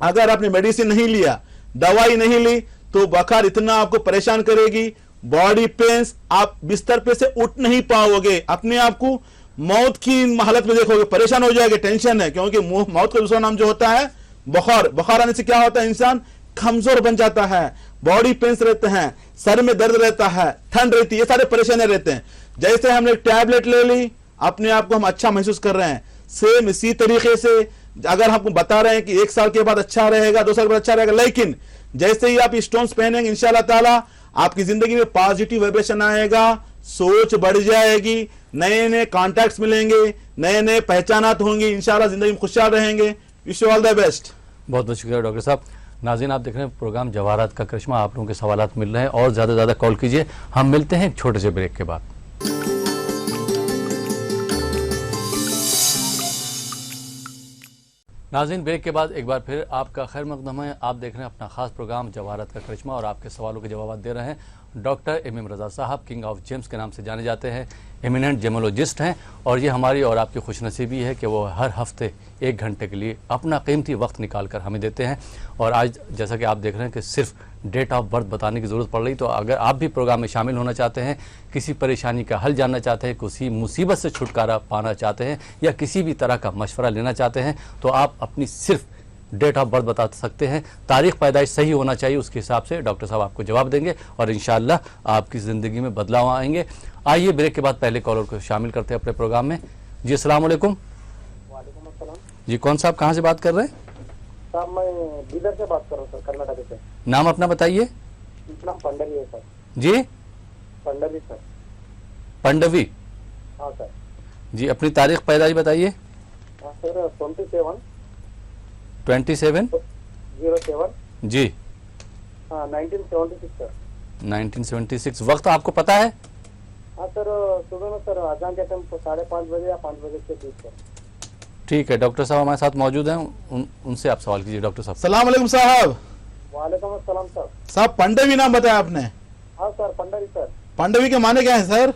[SPEAKER 2] अगर आपने मेडिसिन नहीं लिया, दवाई नहीं ली, तो बुखार इतना आपको परेशान करेगी, बॉडी पेन्स, आप बिस्तर पे से उठ नहीं पाओगे, अपने आप को मौत की हालत में देखोगे, परेशान हो जाएंगे, टेंशन है। क्योंकि मौत का दूसरा नाम जो होता है बुखार। बुखार आने से क्या होता है, इंसान कमजोर बन जाता है, बॉडी पेन्स रहते हैं, सर में दर्द रहता है, ठंड रहती है, ये सारे परेशानी रहते हैं। जैसे हमने टैबलेट ले ली, अपने आप को हम अच्छा महसूस कर रहे हैं। सेम इसी तरीके से अगर हम बता रहे हैं कि 1 साल के बाद अच्छा रहेगा, 2 साल के बाद अच्छा रहेगा, लेकिन जैसे ही आप स्टोन्स पहनेंगे इंशाल्लाह ताला आपकी जिंदगी में पॉजिटिव वाइब्रेशन आएगा, सोच बढ़ जाएगी, नए नए कॉन्टैक्ट्स मिलेंगे, नए नए पहचानात होंगी, इंशाल्लाह जिंदगी में खुशहाल रहेंगे। Wish you all the best.
[SPEAKER 1] बहुत बहुत शुक्रिया डॉक्टर साहब। नाज़रीन आप देख रहे हैं प्रोग्राम जवाहरात का करिश्मा, आप लोगों के सवालात मिल रहे हैं और ज़्यादा से ज़्यादा कॉल कीजिए। हम मिलते हैं एक छोटे से ब्रेक के बाद। नाज़रीन ब्रेक के बाद एक बार फिर आपका खैर मकदम है। आप देख रहे हैं अपना खास प्रोग्राम जवाहरात का करिश्मा और आपके सवालों के जवाब दे रहे हैं डॉक्टर इमाम रजा साहब, किंग ऑफ जेम्स के नाम से जाने जाते हैं, एमिनेंट जेमोलॉजिस्ट हैं। और ये हमारी और आपकी खुशनसीबी है कि वो हर हफ्ते 1 घंटे के लिए अपना कीमती वक्त निकाल कर हमें देते हैं। और आज जैसा कि आप देख रहे हैं कि सिर्फ डेट ऑफ बर्थ बताने की ज़रूरत पड़ रही, तो अगर आप भी प्रोग्राम में शामिल होना चाहते हैं, किसी परेशानी का हल जानना चाहते हैं, किसी मुसीबत से छुटकारा पाना चाहते हैं या किसी भी तरह का मशवरा लेना चाहते हैं, तो आप अपनी सिर्फ डेट ऑफ बर्थ बता सकते हैं। तारीख पैदाइश सही होना चाहिए, उसके हिसाब से डॉक्टर साहब आपको जवाब देंगे और इंशाअल्लाह आपकी ज़िंदगी में बदलाव आएंगे। आइए ब्रेक के बाद पहले कॉलर को शामिल करते हैं अपने प्रोग्राम में। जी अस्सलाम वालेकुम।
[SPEAKER 5] वालेकुम अस्सलाम।
[SPEAKER 1] जी कौन साहब, कहाँ से बात कर रहे हैं?
[SPEAKER 5] साहब मैं बीदर से बात कर रहा हूँ सर, कर्नाटक से।
[SPEAKER 1] नाम अपना बताइए।
[SPEAKER 5] नाम पंडवी है सर।
[SPEAKER 1] जी
[SPEAKER 5] पंडवी सर।
[SPEAKER 1] पंडवी।
[SPEAKER 5] हाँ सर।
[SPEAKER 1] जी अपनी तारीख पैदाइश बताइए।
[SPEAKER 5] हाँ सर 27
[SPEAKER 1] 27
[SPEAKER 5] 07
[SPEAKER 1] जी
[SPEAKER 5] 1976 सर।
[SPEAKER 1] 1976। वक्त आपको पता है?
[SPEAKER 5] हाँ सर सुबह में सर अजान के टाइम 5:30 बजे या 5 बजे के बीच सर।
[SPEAKER 1] ठीक है, डॉक्टर साहब हमारे साथ मौजूद हैं, उनसे आप सवाल कीजिए। डॉक्टर साहब
[SPEAKER 2] सलाम अलैकुम साहब।
[SPEAKER 5] वालेकुम अस्सलाम सर।
[SPEAKER 2] साहब पांडवी नाम बताया आपने,
[SPEAKER 5] हाँ सर, पंडरी सर।
[SPEAKER 2] पांडवी के माने क्या है सर?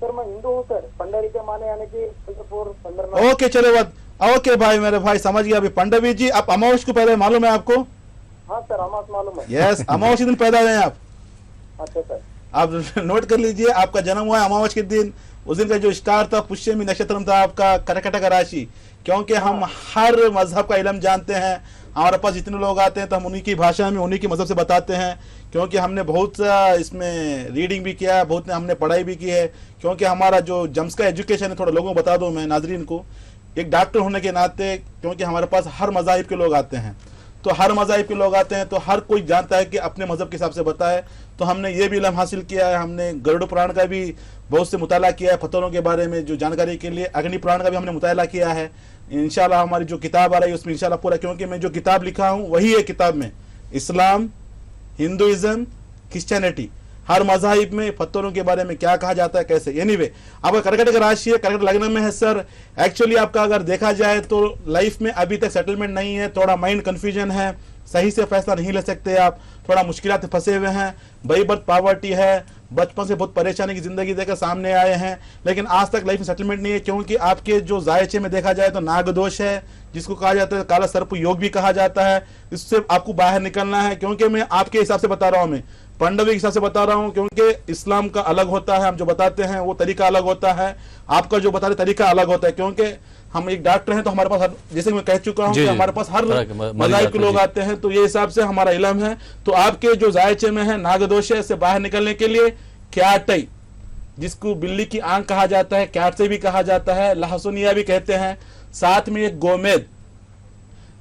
[SPEAKER 5] सर मैं हिंदू हूँ सर। पंडरी के माने यानी कि पंढरपुर, पंढरनाथ।
[SPEAKER 2] ओके चलो बात, ओके भाई, मेरे भाई समझ गया। अभी पांडवी जी, आप अमावस को पैदा मालूम है आपको?
[SPEAKER 5] हाँ सर, अमावस मालूम है।
[SPEAKER 2] यस, अमावस के दिन पैदा हुए हैं आप।
[SPEAKER 5] अच्छा सर।
[SPEAKER 2] आप नोट कर लीजिए, आपका जन्म हुआ है अमावस के दिन। उस दिन का जो स्टार था पुष्यमी नक्षत्र था आपका, कर्कटक राशि। क्योंकि हम हर मजहब का इल्म जानते हैं, हमारे पास जितने लोग आते हैं तो हम उन्हीं की भाषा में उन्हीं की मजहब से बताते हैं, क्योंकि हमने बहुत सा इसमें रीडिंग भी किया है, बहुत हमने पढ़ाई भी की है। क्योंकि हमारा जो जम्स का एजुकेशन है, थोड़ा लोगों को बता दूं मैं नाजरीन को, एक डॉक्टर होने के नाते, क्योंकि हमारे पास हर मज़ाहिब के लोग आते हैं, तो हर मज़ाहिब के लोग आते हैं तो हर कोई जानता है कि अपने मज़हब के हिसाब से बताए। तो हमने ये भी इल्म हासिल किया है, हमने गरुड़ पुराण का भी बहुत से मुताला किया है पत्थरों के बारे में जो जानकारी के लिए। अग्नि पुराण का भी हमने मुताला किया है। इंशाल्लाह हमारी जो किताब आ रही है उसमें इंशाल्लाह पूरा, क्योंकि मैं जो किताब लिखा हूँ वही है किताब में इस्लाम, हिंदुइज्म, क्रिश्चियनिटी, हर मज़ाहिब में पत्थरों के बारे में क्या कहा जाता है, कैसे। एनीवे, आपका कर्कटक राशि है, कर्कटक लग्न में है सर। एक्चुअली आपका अगर देखा जाए तो लाइफ में अभी तक सेटलमेंट नहीं है, थोड़ा माइंड कंफ्यूजन है, सही से फैसला नहीं ले सकते आप, थोड़ा मुश्किलात फंसे हुए हैं, बाई बर्थ पॉवर्टी है, बचपन से बहुत परेशानी की जिंदगी देकर सामने आए हैं, लेकिन आज तक लाइफ में सेटलमेंट नहीं है। क्योंकि आपके जो जायचे में देखा जाए तो नागदोष है, जिसको कहा जाता है काला सर्प योग भी कहा जाता है। इससे आपको बाहर निकलना है। क्योंकि मैं आपके हिसाब से बता रहा हूँ, मैं पांडवी के हिसाब से बता रहा हूँ, क्योंकि इस्लाम का अलग होता है, हम जो बताते हैं वो तरीका अलग होता है, आपका जो बताने तरीका अलग होता है। क्योंकि हम एक डॉक्टर हैं तो हमारे पास जैसे मैं कह चुका हूँ कि हमारे पास हर मज़ाहिब के लोग आते हैं, तो ये हिसाब से हमारा इल्म है। तो आपके जो जायचे में है नागदोष है, इससे बाहर निकलने के लिए क्याटई, जिसको बिल्ली की आंख कहा जाता है, क्याट से भी कहा जाता है, लहसुनिया भी कहते हैं, साथ में एक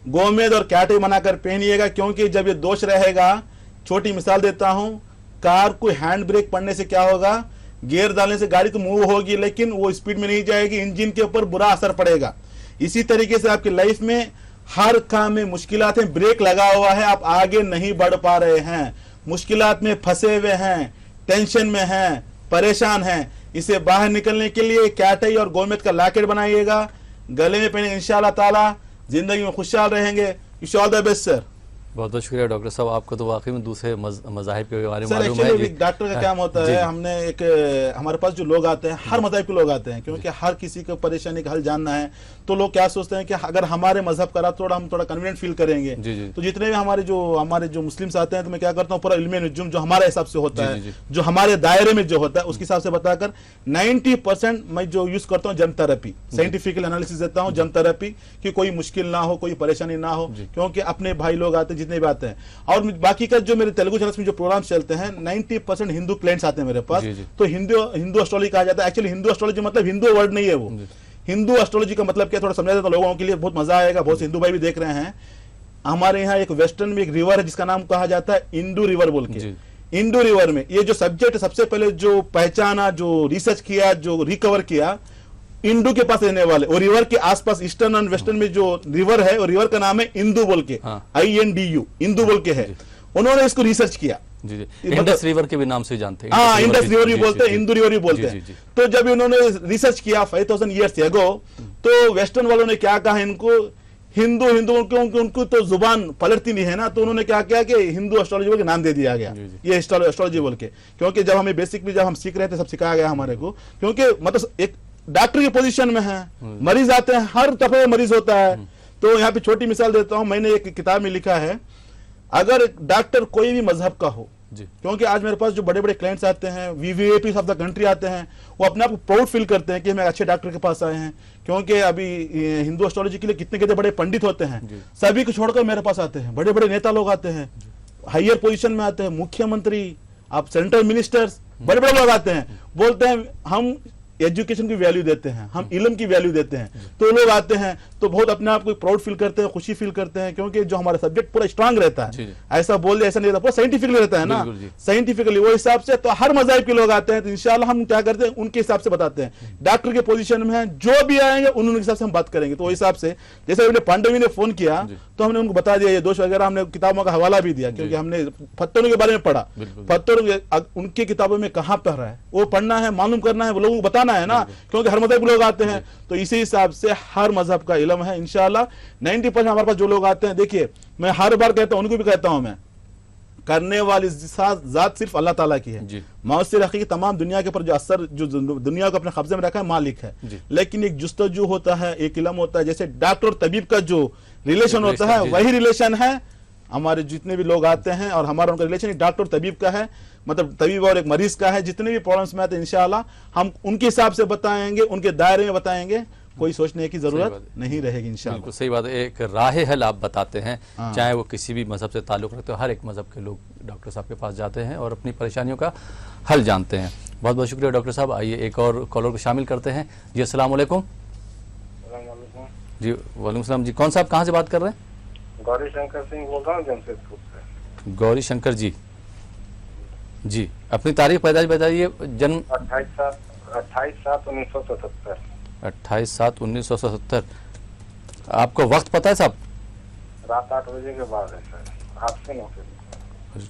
[SPEAKER 2] गोमेद और क्याटई बनाकर पहनिएगा। क्योंकि जब ये दोष रहेगा, छोटी मिसाल देता हूं, कार को हैंड ब्रेक पड़ने से क्या होगा, गियर डालने से गाड़ी तो मूव होगी लेकिन वो स्पीड में नहीं जाएगी, इंजन के ऊपर बुरा असर पड़ेगा। इसी तरीके से आपकी लाइफ में हर काम में मुश्किलात हैं, ब्रेक लगा हुआ है, आप आगे नहीं बढ़ पा रहे हैं, मुश्किलात में फंसे हुए हैं, टेंशन में हैं, परेशान हैं। इसे बाहर निकलने के लिए क्याटई और गोमेद का लॉकेट बनाइएगा, गले में पहने, इंशाल्लाह ताला जिंदगी में खुशहाल रहेंगे। Wish all the best sir.
[SPEAKER 1] बहुत बहुत शुक्रिया डॉक्टर साहब, आपको तो वाकई में दूसरे मज़ाहिब के बारे में
[SPEAKER 2] सर
[SPEAKER 1] मालूम है।
[SPEAKER 2] एक्चुअली डॉक्टर का काम होता है, हमने एक हमारे पास जो लोग आते हैं हर मज़हब के लोग आते हैं, क्योंकि हर किसी को परेशानी का हल जानना है। तो लोग क्या सोचते हैं कि अगर हमारे मजहब का थोड़ा हम थोड़ा कन्वीनियंट फील करेंगे। तो जितने भी हमारे जो मुस्लिम्स आते हैं तो मैं क्या करता हूँ, पूरा इल्म नुजुम जो हमारे हिसाब से होता है, जो हमारे दायरे में जो होता है उसके हिसाब से बताकर 90% मैं जो यूज करता हूँ जम थेरेपी, साइंटिफिकल एनालिसिस देता हूँ जम थेरेपी, कि कोई मुश्किल ना हो, कोई परेशानी ना हो। क्योंकि अपने भाई लोग आते हैं जितने भी आते हैं, और बाकी का जो मेरे तेलुगु चैनल्स में जो प्रोग्राम्स चलते हैं 90% हिंदू क्लाइंट्स आते हैं मेरे पास। तो हिंदू एस्ट्रोलॉजी कहा जाता है। एक्चुअली हिंदू एस्ट्रोलॉजी मतलब हिंदू वर्ड नहीं है वो। हिंदू एस्ट्रोलॉजी का मतलब क्या, थोड़ा समझा देता लोगों के लिए, बहुत मजा आएगा। बहुत से हिंदू भाई भी देख रहे हैं। हमारे यहाँ एक वेस्टर्न में एक रिवर है जिसका नाम कहा जाता है इंदू रिवर बोल के। इंदू रिवर में ये जो सब्जेक्ट सबसे पहले जो पहचाना, जो रिसर्च किया, जो रिकवर किया, इंदू के पास रहने वाले, और रिवर के आसपास ईस्टर्न और वेस्टर्न में जो रिवर है, और रिवर का नाम है इंदू बोल के, INDU, इंदू बोल के है। उन्होंने इसको रिसर्च किया।
[SPEAKER 1] इंडस रिवर के भी नाम से जानते हैं।
[SPEAKER 2] हाँ, इंडस रिवर भी बोलते हैं, इंदू रिवर भी बोलते हैं। तो जब इन्होंने रिसर्च किया 5000 ईयर्स एगो, तो वेस्टर्न वालों ने क्या कहा इनको, हिंदू क्योंकि उनको तो जुबान पलटती नहीं है ना, तो उन्होंने क्या किया कि हिंदू एस्ट्रोलॉजी बोल के नाम दे दिया गया, ये एस्ट्रोलॉजी बोल के। क्योंकि जब हमें बेसिक में जब हम सीख रहे थे सब सिखाया गया हमारे को। क्योंकि मतलब एक डॉक्टर की पोजीशन में है, मरीज आते हैं, हर तरह मरीज होता है। तो यहाँ पे छोटी मिसाल देता हूँ, मैंने एक किताब में लिखा है, अगर डॉक्टर कोई भी मजहब का हो, क्योंकि आज मेरे पास जो बड़े बड़े क्लाइंट्स आते हैं, VVIP ऑफ द कंट्री आते हैं, वो अपने आप को प्राउड फील करते हैं कि हम एक अच्छे डॉक्टर के पास आए हैं। क्योंकि अभी हिंदू एस्ट्रोलॉजी के लिए कितने बड़े पंडित होते हैं, सभी को छोड़कर मेरे पास आते हैं। बड़े बड़े नेता लोग आते हैं, हायर पोजीशन में आते हैं, मुख्यमंत्री, आप सेंट्रल मिनिस्टर्स, बड़े बड़े लोग आते हैं, बोलते हैं हम एजुकेशन की वैल्यू देते हैं, हम इल्म की वैल्यू देते हैं। तो लोग आते हैं तो बहुत अपने आप को प्राउड फील करते हैं, खुशी फील करते हैं, क्योंकि जो हमारा सब्जेक्ट पूरा स्ट्रांग रहता है। ऐसा बोल दे ऐसा नहीं रहता, पूरा साइंटिफिकली रहता है ना, साइंटिफिकली वो हिसाब से। तो हर मज़हब के लोग आते हैं, तो इंशाल्लाह हम क्या करते हैं, उनके हिसाब से बताते हैं। डॉक्टर के पोजीशन में है, जो भी आएंगे उनके हिसाब से हम बात करेंगे। तो हिसाब से जैसे हमने पांडवी ने फोन किया तो हमने उनको बता दिया ये दोष वगैरह, हमने किताबों का हवाला भी दिया, क्योंकि हमने पत्थरों के बारे में पढ़ा। पत्थर उनकी किताबों में कहाँ पर है वो पढ़ना है, मालूम करना है, वो लोगों को बताना है ना, क्योंकि हर मजहब के लोग आते हैं। तो इसी हिसाब से हर मजहब का इल्म है। इंशाल्लाह 90% हमारे पास जो लोग आते हैं, देखिए मैं हर बार कहता हूँ, उनको भी कहता हूँ, मैं करने वाली जात सिर्फ अल्लाह ताला की है। मौसर हकीकत तमाम दुनिया के ऊपर जो असर जो दुनिया को अपने कब्जे में रखा है मालिक है, लेकिन एक जुस्तजू होता है, एक इल्म होता है, जैसे डॉक्टर और तबीब का जो रिलेशन होता है वही रिलेशन है हमारे जितने भी लोग आते हैं, और हमारा उनका रिलेशन एक डॉक्टर तबीब का है, मतलब तबीब और एक मरीज का है। जितने भी प्रॉब्लम्स में आते हैं इंशाल्लाह हम उनके हिसाब से बताएंगे, उनके दायरे में बताएंगे, कोई सोचने की जरूरत नहीं रहेगी इंशाल्लाह।
[SPEAKER 1] बिल्कुल सही बात है, एक राह हल आप बताते हैं, चाहे वो किसी भी मजहब से ताल्लुक़ रखते हो, हर एक मजहब के लोग डॉक्टर साहब के पास जाते हैं और अपनी परेशानियों का हल जानते हैं। बहुत बहुत शुक्रिया डॉक्टर साहब। आइए एक और कॉलर को शामिल करते हैं। जी अस्सलाम वालेकुम। जी वालेकुम सलाम। जी कौन साहब, कहाँ से बात कर रहे हैं?
[SPEAKER 5] गौरी शंकर सिंह बोल रहा हूँ जमशेदपुर से।
[SPEAKER 1] गौरी शंकर जी, जी अपनी तारीख पैदाइश बताइए। जन्म
[SPEAKER 5] 28/7/1977।
[SPEAKER 1] 28/7/1977। आपको वक्त पता है साहब?
[SPEAKER 5] रात 8 बजे के बाद है सर, 8 से 9 बजे।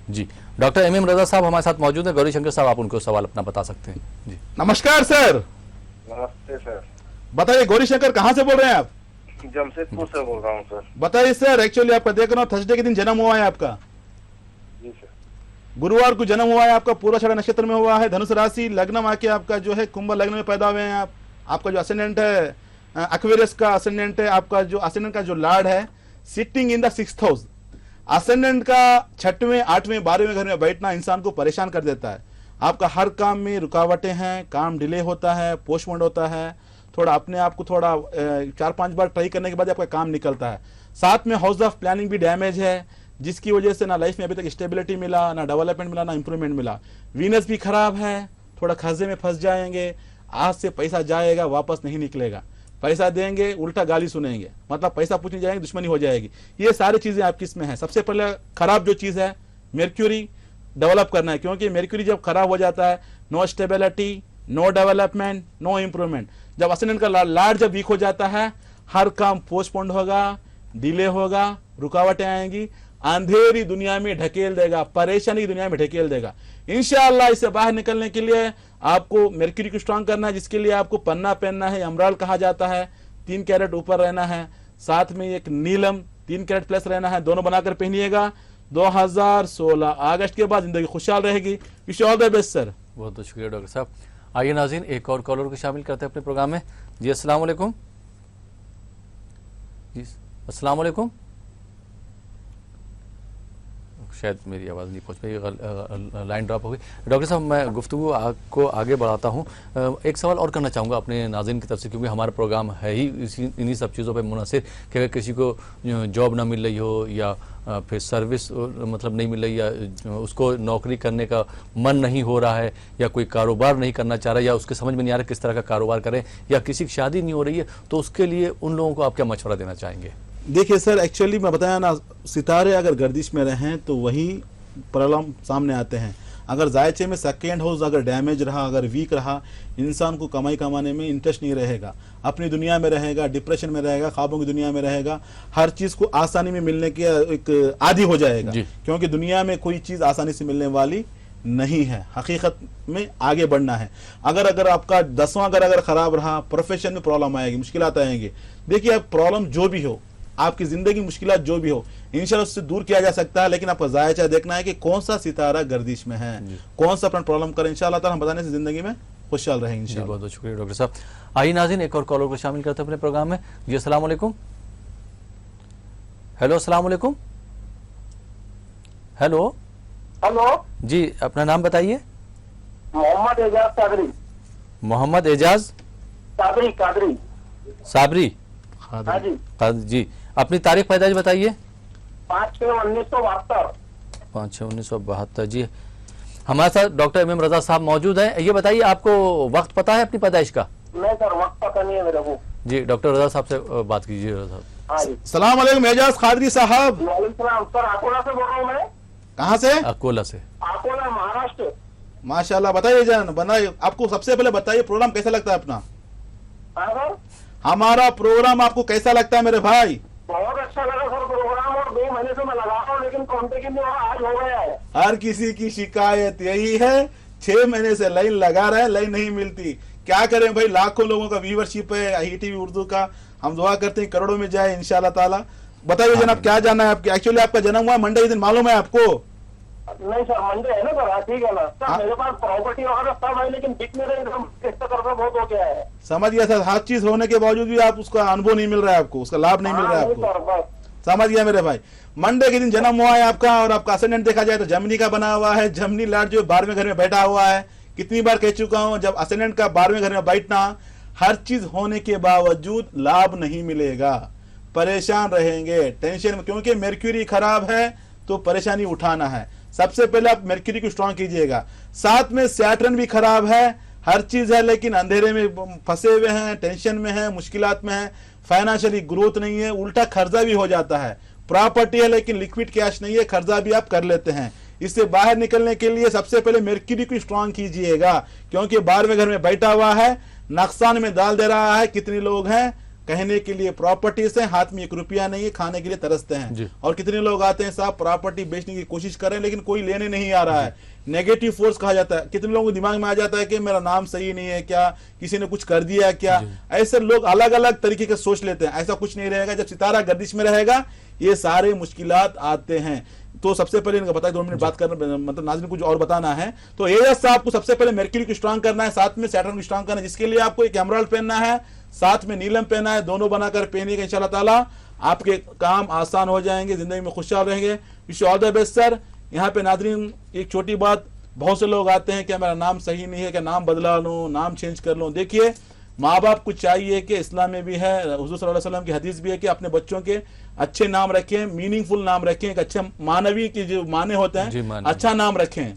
[SPEAKER 1] जी डॉक्टर एम रजा साहब हमारे साथ मौजूद है। गौरी शंकर साहब आप उनको सवाल अपना बता सकते हैं। जी
[SPEAKER 2] नमस्कार सर।
[SPEAKER 5] नमस्ते सर।
[SPEAKER 2] बताइए गौरी शंकर, कहाँ से बोल रहे हैं आप?
[SPEAKER 5] जमशेदपुर से बोल रहा हूँ सर।
[SPEAKER 2] बताइए सर, एक्चुअली आपका देख रहा हूँ थर्सडे के दिन जन्म हुआ है आपका,
[SPEAKER 5] जी सर।
[SPEAKER 2] गुरुवार को जन्म हुआ है आपका, पूर्वाषाढ़ा नक्षत्र में हुआ है, धनुष राशि, लग्न आके आपका जो है कुंभ लग्न में पैदा हुए हैं आप। आपका जो असेंडेंट है एक्वेरियस का असेंडेंट है, आपका जो असेंडेंट का जो लॉर्ड है sitting in the 6th house. Ascendant का 6वें 8वें 12वें घर में बैठना इंसान को परेशान कर देता है। आपका हर काम में रुकावटें हैं, काम डिले होता है, पोस्टपोन होता है, थोड़ा अपने आप को थोड़ा 4-5 बार ट्राई करने के बाद आपका काम निकलता है। साथ में हाउस ऑफ प्लानिंग भी डैमेज है, जिसकी वजह से ना लाइफ में अभी तक स्टेबिलिटी मिला, ना डेवलपमेंट मिला, ना इंप्रूवमेंट मिला। वीनस भी खराब है, थोड़ा खर्चे में फंस जाएंगे, आज से पैसा जाएगा वापस नहीं निकलेगा, पैसा देंगे उल्टा गाली सुनेंगे, मतलब पैसा पूछने जाएंगे दुश्मनी हो जाएगी। ये सारी चीजें आपकी इसमें है। सबसे पहले खराब जो चीज है मेर्क्यूरी डेवलप करना है, क्योंकि मेर्क्यूरी जब खराब हो जाता है no stability, no development, no improvement. जब असेंडेंट का लॉर्ड जब वीक हो जाता है हर काम पोस्टपोन्ड होगा, डिले होगा, रुकावटें आएंगी, अंधेरी दुनिया में ढकेल देगा, परेशानी की दुनिया में ढकेल देगा। इंशाअल्लाह इससे बाहर निकलने के लिए आपको मेर्क्यूरी को स्ट्रांग करना है, जिसके लिए आपको पन्ना पहनना है, अमराल कहा जाता है, 3 कैरेट ऊपर रहना है, साथ में एक नीलम 3 कैरेट प्लस रहना है, दोनों बनाकर पहनिएगा। 2016 अगस्त के बाद जिंदगी खुशहाल रहेगी। Wish all the best sir.
[SPEAKER 1] बहुत बहुत शुक्रिया डॉक्टर साहब। आइए नाज़रीन एक और कॉलर को शामिल करते हैं अपने प्रोग्राम में। जी अस्सलाम वालेकुम। जी अस्सलाम वालेकुम। शायद मेरी आवाज़ नहीं पहुंच पाई, लाइन ड्रॉप हो गई। डॉक्टर साहब मैं गुफ्तगू को आगे बढ़ाता हूं। एक सवाल और करना चाहूँगा अपने नाज़रीन की तरफ से, क्योंकि हमारा प्रोग्राम है ही इन्हीं सब चीज़ों पे मुनहसर कि अगर किसी को जॉब ना मिल रही हो या फिर सर्विस मतलब नहीं मिल रही, या उसको नौकरी करने का मन नहीं हो रहा है, या कोई कारोबार नहीं करना चाह रहा है, या उसके समझ में नहीं आ रहा किस तरह का कारोबार करें, या किसी की शादी नहीं हो रही है, तो उसके लिए उन लोगों को आप क्या मशवरा देना चाहेंगे?
[SPEAKER 2] देखिए सर, एक्चुअली मैं बताया ना, सितारे अगर गर्दिश में रहें तो वही प्रॉब्लम सामने आते हैं। अगर जायचे में सेकेंड हाउस अगर डैमेज रहा, अगर वीक रहा, इंसान को कमाई कमाने में इंटरेस्ट नहीं रहेगा, अपनी दुनिया में रहेगा, डिप्रेशन में रहेगा, ख्वाबों की दुनिया में रहेगा, हर चीज़ को आसानी में मिलने के एक आदी हो जाएगा, क्योंकि दुनिया में कोई चीज़ आसानी से मिलने वाली नहीं है। हकीकत में आगे बढ़ना है। अगर आपका 10वां अगर खराब रहा, प्रोफेशन में प्रॉब्लम आएगी, मुश्किलात आएंगी। देखिए अब प्रॉब्लम जो भी हो, आपकी जिंदगी मुश्किलात जो भी हो, इंशाल्लाह उससे दूर किया जा सकता है, लेकिन आपका जायचा देखना है कि कौन सा सितारा गर्दिश में है, कौन सा अपना प्रॉब्लम करें। इंशाल्लाह ताला हम बताने से जिंदगी में खुशहाल रहेंगे इंशाल्लाह।
[SPEAKER 1] बहुत बहुत शुक्रिया डॉक्टर साहब। आइए नाज़रीन एक और कॉलर को शामिल करते हैं अपने प्रोग्राम में। जी अस्सलाम वालेकुम। हेलो अस्सलाम वालेकुम। हेलो
[SPEAKER 5] हेलो
[SPEAKER 1] जी अपना नाम बताइए।
[SPEAKER 5] मोहम्मद एजाज कादरी।
[SPEAKER 1] मोहम्मद एजाज
[SPEAKER 5] कादरी
[SPEAKER 1] साबरी।
[SPEAKER 5] हाँ जी।
[SPEAKER 1] जी अपनी तारीख पैदाइश बताइए।
[SPEAKER 5] 5/6/1972।
[SPEAKER 1] 5/6/1972। जी हमारे साथ डॉक्टर एम रजा साहब मौजूद हैं। ये बताइए आपको वक्त पता है अपनी पैदाइश का?
[SPEAKER 5] नहीं सर, वक्त पता नहीं है मेरे को।
[SPEAKER 1] जी डॉक्टर रजा साहब से बात कीजिए। रजा साहब।
[SPEAKER 5] हाँ जी।
[SPEAKER 2] सलाम अलैकुम एजाज कादरी साहब।
[SPEAKER 5] वालेकुम सलाम सर, अकोला से बोल रहा हूँ मैं।
[SPEAKER 2] कहाँ से?
[SPEAKER 1] अकोला से।
[SPEAKER 5] अकोला महाराष्ट्र।
[SPEAKER 2] माशाल्लाह। बताइए जान, बनाइए, आपको सबसे पहले बताइए प्रोग्राम कैसा लगता है अपना? हमारा प्रोग्राम आपको कैसा लगता है मेरे भाई?
[SPEAKER 5] बहुत अच्छा लगा सर प्रोग्राम, और 2 महीने से मैं लगा रहा हूँ, लेकिन कांटेक्ट नहीं हो रहा, आज हो गया है।
[SPEAKER 2] हर किसी की शिकायत यही है, 6 महीने से लाइन लगा रहे हैं, लाइन नहीं मिलती। क्या करें भाई, लाखों लोगों का व्यूवरशिप है ईटीवी उर्दू का। हम दुआ करते हैं करोड़ों में जाए इंशाल्लाह ताला। बताइए जनाब, क्या जाना है आपके? एक्चुअली आपका जन्म हुआ मंडे के दिन, मालूम है आपको?
[SPEAKER 5] नहीं सर, मंडे है ना सर। हाँ ठीक है ना सर, मेरे पास प्रॉपर्टी वगैरह सब है, लेकिन बिक नहीं रही, किस्त करना बहुत हो गया है।
[SPEAKER 2] समझ गया सर, हर चीज होने के बावजूद भी आप उसका अनुभव नहीं मिल रहा है आपको, उसका लाभ नहीं मिल रहा है
[SPEAKER 5] नहीं
[SPEAKER 2] आपको।
[SPEAKER 5] सर, बस
[SPEAKER 2] समझ गया मेरे भाई। मंडे के दिन जन्म हुआ है आपका, और आपका असेंडेंट देखा जाए तो जमनी का बना हुआ है। जमनी लॉर्ड जो 12वें घर में बैठा हुआ है। कितनी बार कह चुका हूं, जब असेंडेंट का 12वें घर में बैठना, हर चीज होने के बावजूद लाभ नहीं मिलेगा, परेशान रहेंगे, टेंशन में, क्योंकि मर्क्यूरी खराब है तो परेशानी उठाना है। सबसे पहले आप मर्क्यूरी को स्ट्रांग कीजिएगा। साथ में सैटर्न भी खराब है, हर चीज है लेकिन अंधेरे में फंसे हुए हैं, टेंशन में है, मुश्किलात में है, फाइनेंशियली ग्रोथ नहीं है, उल्टा खर्चा भी हो जाता है। प्रॉपर्टी है लेकिन लिक्विड कैश नहीं है, खर्चा भी आप कर लेते हैं। इससे बाहर निकलने के लिए सबसे पहले मर्क्यूरी को स्ट्रांग कीजिएगा, क्योंकि 12वें घर में बैठा हुआ है, नुकसान में डाल दे रहा है। कितने लोग हैं कहने के लिए प्रॉपर्टी से हाथ में 1 रुपया नहीं है, खाने के लिए तरसते हैं। और कितने लोग आते हैं साहब प्रॉपर्टी बेचने की कोशिश कर रहे हैं लेकिन कोई लेने नहीं आ रहा है। नेगेटिव फोर्स कहा जाता है। कितने लोगों के दिमाग में आ जाता है कि मेरा नाम सही नहीं है क्या, किसी ने कुछ कर दिया क्या। ऐसे लोग अलग अलग तरीके के सोच लेते हैं। ऐसा कुछ नहीं रहेगा। जब सितारा गर्दिश में रहेगा ये सारे मुश्किलात आते हैं। तो सबसे पहले इनका बताया, 2 मिनट बात करना, मतलब नाज़रीन कुछ और बताना है तो एजाज साहब को सबसे पहले मर्क्यूरी को स्ट्रांग करना है, साथ में सैटर्न को स्ट्रांग करना है, जिसके लिए आपको एक एमराल्ड पहनना है, साथ में नीलम पहनना है। दोनों बनाकर पहनिएगा, इंशाल्लाह ताला आपके काम आसान हो जाएंगे, जिंदगी में खुशहाल रहेंगे। Wish you all the best sir. यहाँ पे नाज़रीन एक छोटी बात, बहुत से लोग आते हैं कि मेरा नाम सही नहीं है, क्या नाम बदला लूं, नाम चेंज कर लूं। देखिए माँ बाप को चाहिए कि इस्लाम में भी है, हुजूर सल्लल्लाहु अलैहि वसल्लम की हदीस भी है कि अपने बच्चों के अच्छे नाम रखें, मीनिंगफुल नाम रखें, एक अच्छे मानवीय की जो माने होते हैं अच्छा नाम रखें।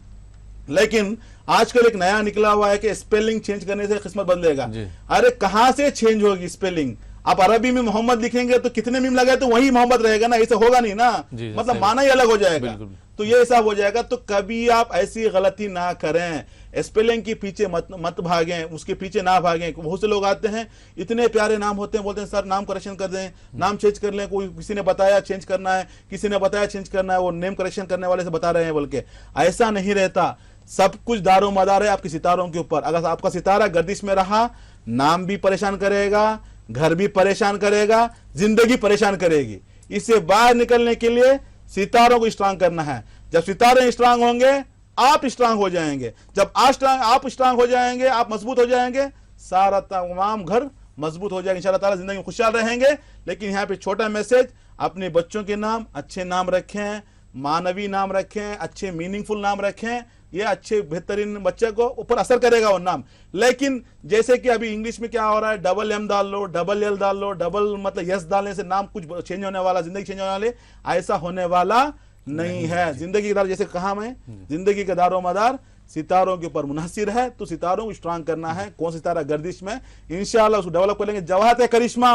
[SPEAKER 2] लेकिन आजकल एक नया निकला हुआ है कि स्पेलिंग चेंज करने से किस्मत बदलेगा। अरे कहां से चेंज होगी स्पेलिंग? आप अरबी में मोहम्मद लिखेंगे तो कितने मीम लगाए तो वही मोहम्मद रहेगा ना, ऐसा होगा नहीं ना, मतलब माना ही अलग हो जाएगा। तो ये ऐसा हो जाएगा। तो कभी आप ऐसी गलती ना करें, स्पेलिंग के पीछे मत भागें, उसके पीछे ना भागें। बहुत से लोग आते हैं, इतने प्यारे नाम होते हैं, बोलते हैं सर नाम करेक्शन कर दें, नाम चेंज कर लें, कोई किसी ने बताया चेंज करना है, किसी ने बताया चेंज करना है, वो नेम करेक्शन करने वाले से बता रहे हैं बोल के। ऐसा नहीं रहता। सब कुछ दारो मदार है आपके सितारों के ऊपर। अगर आपका सितारा गर्दिश में रहा, नाम भी परेशान करेगा, घर भी परेशान करेगा, जिंदगी परेशान करेगी। इससे बाहर निकलने के लिए सितारों को स्ट्रांग करना है। जब सितारे स्ट्रांग होंगे आप स्ट्रांग हो जाएंगे। जब आप स्ट्रांग हो जाएंगे, आप मजबूत हो जाएंगे, सारा तमाम घर मजबूत हो जाएगा। इंशाल्लाह ताला जिंदगी में खुशहाल रहेंगे। लेकिन यहाँ पे छोटा मैसेज, अपने बच्चों के नाम अच्छे नाम रखें, मानवी नाम रखें, अच्छे मीनिंगफुल नाम रखें। ये अच्छे बेहतरीन बच्चे को ऊपर असर करेगा वो नाम। लेकिन जैसे कि अभी इंग्लिश में क्या हो रहा है, डबल एम डाल लो, डबल एल डाल लो, डबल मतलब यस डालने से नाम कुछ चेंज होने वाला, जिंदगी चेंज होने वाले, ऐसा होने वाला नहीं है। जिंदगी का जैसे कहा मैं, जिंदगी का दारो मदार सितारों के ऊपर मुनहसिर है। तो सितारों को स्ट्रांग करना है। कौन सितारा गर्दिश में, इंशाल्लाह उसको डेवलप करेंगे। जवाहत है करिश्मा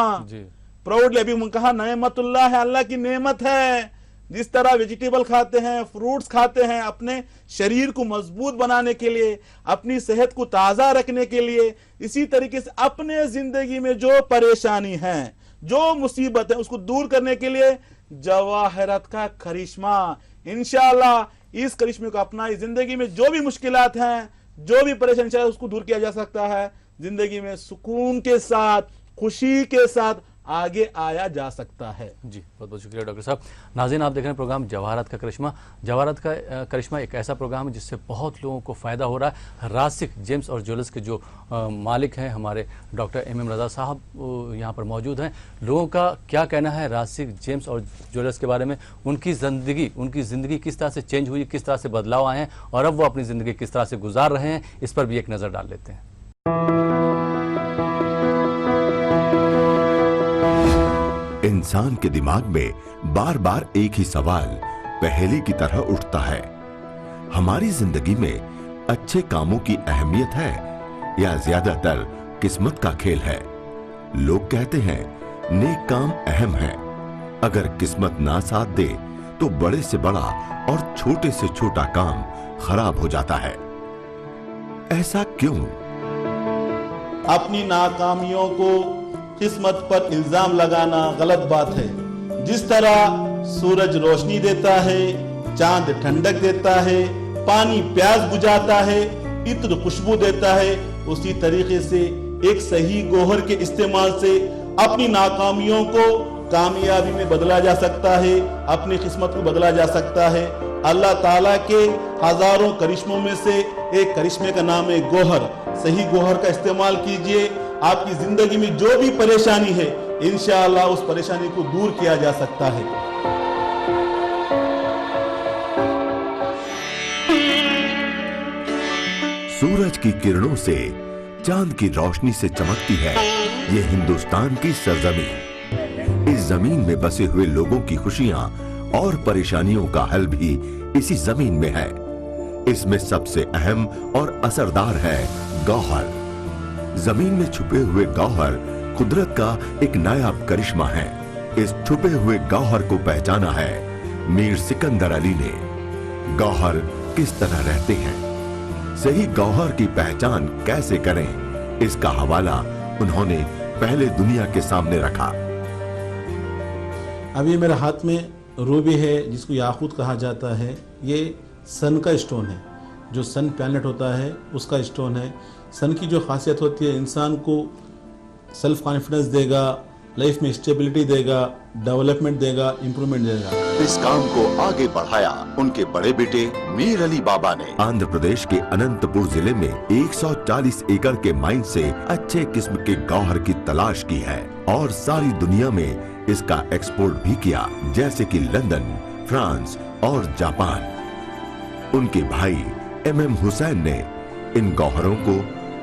[SPEAKER 2] प्राउडली अभी कहा, नेमतुल्लाह है, अल्लाह की नेमत है। जिस तरह वेजिटेबल खाते हैं, फ्रूट्स खाते हैं अपने शरीर को मजबूत बनाने के लिए, अपनी सेहत को ताजा रखने के लिए, इसी तरीके से अपने जिंदगी में जो परेशानी है, जो मुसीबत है, उसको दूर करने के लिए जवाहरत का करिश्मा। इंशाअल्लाह इस करिश्मे को अपना जिंदगी में जो भी मुश्किलात हैं, जो भी परेशानी है, उसको दूर किया जा सकता है। जिंदगी में सुकून के साथ, खुशी के साथ आगे आया जा सकता है।
[SPEAKER 1] जी बहुत बहुत शुक्रिया डॉक्टर साहब। नाज़रीन आप देख रहे हैं प्रोग्राम जवाहरत का करिश्मा। जवाहरत का करिश्मा एक ऐसा प्रोग्राम है जिससे बहुत लोगों को फ़ायदा हो रहा है। रासिक जेम्स और ज्वेलर्स के जो मालिक हैं हमारे डॉक्टर MM रज़ा साहब यहाँ पर मौजूद हैं। लोगों का क्या कहना है रासिक जेम्स और ज्वेलर्स के बारे में, उनकी ज़िंदगी किस तरह से चेंज हुई, किस तरह से बदलाव आए हैं और अब वो अपनी ज़िंदगी किस तरह से गुजार रहे हैं, इस पर भी एक नज़र डाल लेते हैं।
[SPEAKER 6] इंसान के दिमाग में बार बार एक ही सवाल पहेली की तरह उठता है, हमारी जिंदगी में अच्छे कामों की अहमियत है या ज्यादातर किस्मत का खेल है। लोग कहते हैं नेक काम अहम है, अगर किस्मत ना साथ दे तो बड़े से बड़ा और छोटे से छोटा काम खराब हो जाता है। ऐसा क्यों?
[SPEAKER 2] अपनी नाकामियों को किस्मत पर इल्जाम लगाना गलत बात है। जिस तरह सूरज रोशनी देता है, चांद ठंडक देता है, पानी प्यास बुझाता है, इत्र खुशबू देता है, उसी तरीके से एक सही गोहर के इस्तेमाल से अपनी नाकामियों को कामयाबी में बदला जा सकता है, अपनी किस्मत को बदला जा सकता है। अल्लाह ताला के हजारों करिश्मों में से एक करिश्मे का नाम है गौहर। सही गौहर का इस्तेमाल कीजिए। आपकी जिंदगी में जो भी परेशानी है, इंशाअल्लाह उस परेशानी को दूर किया जा सकता है।
[SPEAKER 6] सूरज की किरणों से, चांद की रोशनी से चमकती है ये हिंदुस्तान की सरजमीन। इस जमीन में बसे हुए लोगों की खुशियां और परेशानियों का हल भी इसी जमीन में है। इसमें सबसे अहम और असरदार है गौहर। जमीन में छुपे हुए गौहर कुदरत का एक नायाब करिश्मा है। इस छुपे हुए गौहर को पहचाना है मीर सिकंदर अली ने। गौहर किस तरह रहते हैं, सही गौहर की पहचान कैसे करें, इसका हवाला उन्होंने पहले दुनिया के सामने रखा।
[SPEAKER 2] अभी मेरे हाथ में रूबी है, जिसको याकूत कहा जाता है। ये सन का स्टोन है, जो सन प्लैनेट होता है उसका स्टोन है। सन की जो खासियत होती है, इंसान को सेल्फ कॉन्फिडेंस देगा, लाइफ में स्टेबिलिटी देगा, डेवलपमेंट देगा, इंप्रूवमेंट देगा।
[SPEAKER 6] इस काम को आगे बढ़ाया उनके बड़े बेटे मीर अली बाबा ने। आंध्र प्रदेश के अनंतपुर जिले में 140 एकड़ के माइन से अच्छे किस्म के गौहर की तलाश की है और सारी दुनिया में इसका एक्सपोर्ट भी किया, जैसे कि लंदन, फ्रांस और जापान। उनके भाई MM हुसैन ने इन गौहरों को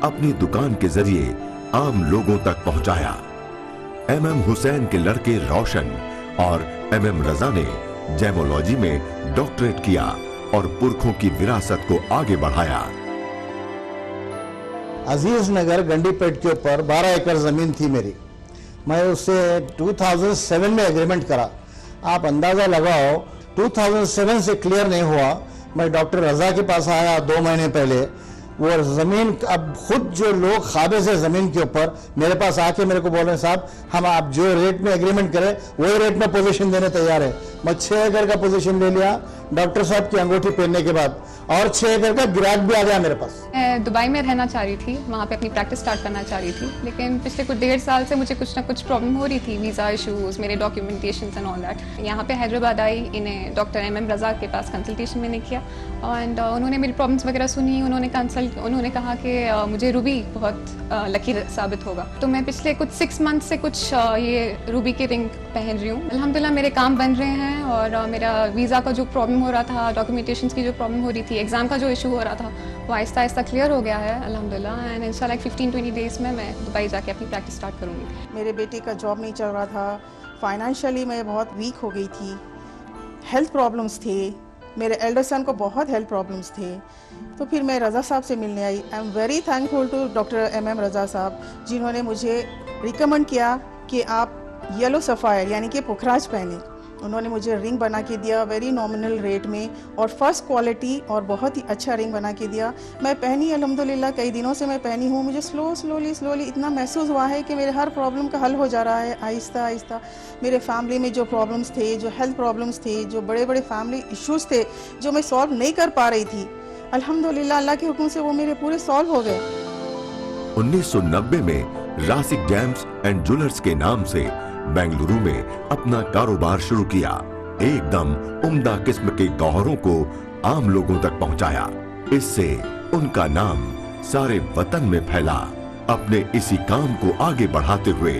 [SPEAKER 6] अपनी दुकान के जरिए आम लोगों तक पहुंचाया। MM हुसैन के लड़के रोशन और MM रजा ने जेमोलॉजी में डॉक्टरेट किया और पुरखों की विरासत को आगे बढ़ाया।
[SPEAKER 7] अजीज नगर गंडीपेट के ऊपर 12 एकड़ जमीन थी मेरी। मैं उससे 2007 में एग्रीमेंट करा। आप अंदाजा लगाओ, 2007 से क्लियर नहीं हुआ। मैं डॉक्टर रजा के पास आया 2 महीने पहले। वो जमीन, अब खुद जो लोग काबिज है जमीन के ऊपर, मेरे पास आके मेरे को बोल रहे हैं, साहब हम आप जो रेट में एग्रीमेंट करें वही रेट में पोजीशन देने तैयार है। मैं 6 एकड़ का पोजीशन ले लिया डॉक्टर साहब की अंगूठी पहनने के बाद, और 6 एकड़ का गिराक भी आ गया मेरे पास।
[SPEAKER 8] मैं दुबई में रहना चाह रही थी, वहाँ पे अपनी प्रैक्टिस स्टार्ट करना चाह रही थी, लेकिन पिछले कुछ 1.5 साल से मुझे कुछ ना कुछ प्रॉब्लम हो रही थी, वीज़ा इशूज़, मेरे डॉक्यूमेंटेशन एंड ऑल दैट। यहाँ पे हैदराबाद आई, इन्हें डॉक्टर MM रजा के पास कंसल्टेशन मैंने किया एंड उन्होंने मेरी प्रॉब्लम्स वगैरह सुनी। उन्होंने कहा कि मुझे रूबी बहुत लकी साबित होगा। तो मैं पिछले कुछ 6 मंथ से कुछ ये रूबी की रिंग पहन रही हूँ। अल्हम्दुलिल्लाह मेरे काम बन रहे हैं और मेरा वीज़ा का जो प्रॉब्लम हो रहा था, डॉक्यूमेंटेशन की जो प्रॉब्लम हो रही थी, एग्ज़ाम का जो इशू हो रहा था, वो आहिस्ता आहिस्ता क्लियर हो गया है अल्हम्दुलिल्लाह। एंड इंशाल्लाह 15-20 डेज़ में मैं दुबई जाके अपनी प्रैक्टिस स्टार्ट करूँगी।
[SPEAKER 9] मेरे बेटे का जॉब नहीं चल रहा था, फाइनेंशियली मैं बहुत वीक हो गई थी, हेल्थ प्रॉब्लम्स थे, मेरे एल्डर सन को बहुत हेल्थ प्रॉब्लम्स थे। तो फिर मैं रज़ा साहब से मिलने आई। I am very thankful to doctor MM Raza साहब, जिन्होंने मुझे रिकमेंड किया कि आप येलो सफ़ायर यानी कि पुखराज पहने। उन्होंने मुझे रिंग बना के दिया वेरी नॉमिनल रेट में और फर्स्ट क्वालिटी और बहुत ही अच्छा रिंग बना के दिया। मैं पहनी अल्हम्दुलिल्लाह, कई दिनों से मैं पहनी हूँ। मुझे स्लोली इतना महसूस हुआ है कि मेरे हर प्रॉब्लम का हल हो जा रहा है आहिस्ता आहिस्ता। मेरे फैमिली में जो प्रॉब्लम्स थे, जो हेल्थ प्रॉब्लम्स थे, जो बड़े बड़े फैमिली इश्यूज़ थे जो मैं सॉल्व नहीं कर पा रही थी, अल्हम्दुलिल्लाह अल्लाह के हुक्म से वो मेरे पूरे सॉल्व हो गए।
[SPEAKER 6] 1990 में रासिक जेम्स एंड ज्वेलर्स के नाम से बेंगलुरु में अपना कारोबार शुरू किया। एकदम उम्दा किस्म के गौहरों को आम लोगों तक पहुंचाया। इससे उनका नाम सारे वतन में फैला। अपने इसी काम को आगे बढ़ाते हुए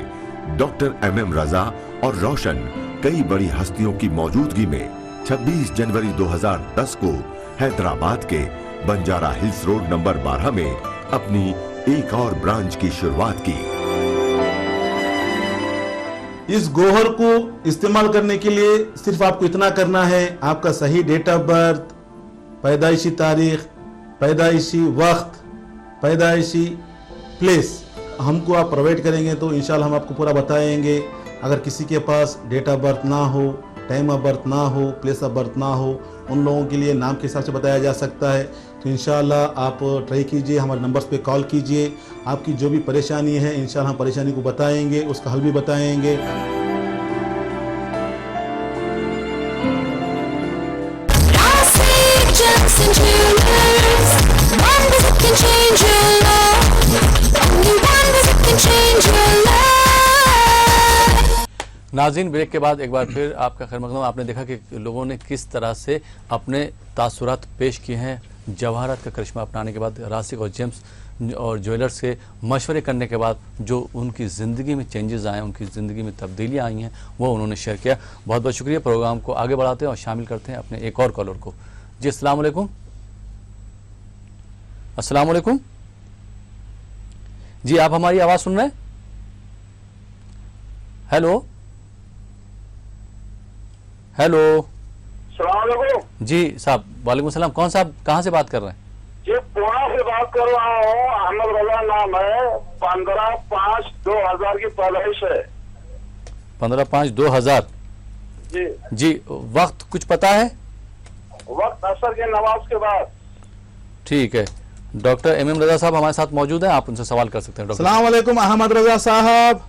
[SPEAKER 6] डॉक्टर MM रजा और रोशन कई बड़ी हस्तियों की मौजूदगी में 26 जनवरी 2010 को हैदराबाद के बंजारा हिल्स रोड नंबर 12 में अपनी एक और ब्रांच की शुरुआत की।
[SPEAKER 2] इस गौहर को इस्तेमाल करने के लिए सिर्फ आपको इतना करना है, आपका सही डेट ऑफ बर्थ, पैदाइशी तारीख, पैदाइशी वक्त, पैदाइशी प्लेस हमको आप प्रोवाइड करेंगे तो इंशाल्लाह हम आपको पूरा बताएंगे। अगर किसी के पास डेट ऑफ बर्थ ना हो, टाइम ऑफ बर्थ ना हो, प्लेस ऑफ बर्थ ना हो, उन लोगों के लिए नाम के हिसाब से बताया जा सकता है। तो इंशाल्लाह आप ट्राई कीजिए, हमारे नंबर्स पे कॉल कीजिए। आपकी जो भी परेशानी है इंशाल्लाह हम परेशानी को बताएंगे, उसका हल भी बताएंगे।
[SPEAKER 1] नाज़रीन, ब्रेक के बाद एक बार फिर आपका खैर मकदम। आपने देखा कि लोगों ने किस तरह से अपने तासुरात पेश किए हैं जवाहरात का करिश्मा अपनाने के बाद, रासिक और जेम्स और ज्वेलर्स के मशवरे करने के बाद जो उनकी ज़िंदगी में चेंजेस आए, उनकी ज़िंदगी में तब्दीलियाँ आई हैं, वो उन्होंने शेयर किया। बहुत बहुत शुक्रिया। प्रोग्राम को आगे बढ़ाते हैं और शामिल करते हैं अपने एक और कॉलर को। जी अस्सलाम वालेकुम। अस्सलाम वालेकुम जी, आप हमारी आवाज़ सुन रहे हैं? हेलो हेलो
[SPEAKER 5] सलाम अलैकुम
[SPEAKER 1] जी साहब, वालेकुम सलाम। कौन साहब, कहाँ से बात कर रहे हैं?
[SPEAKER 5] जी पुणे से बात कर रहा हूँ, अहमद रजा नाम है। 15/5/2000 की पैदाइश है।
[SPEAKER 1] 15/5/2000।
[SPEAKER 5] जी
[SPEAKER 1] जी, वक्त कुछ पता है?
[SPEAKER 5] वक्त असर के नमाज के बाद।
[SPEAKER 1] ठीक है, डॉक्टर एम रजा साहब हमारे साथ मौजूद हैं, आप उनसे सवाल कर सकते हैं। डॉक्टर
[SPEAKER 2] अस्सलाम वालेकुम अहमद रजा साहब।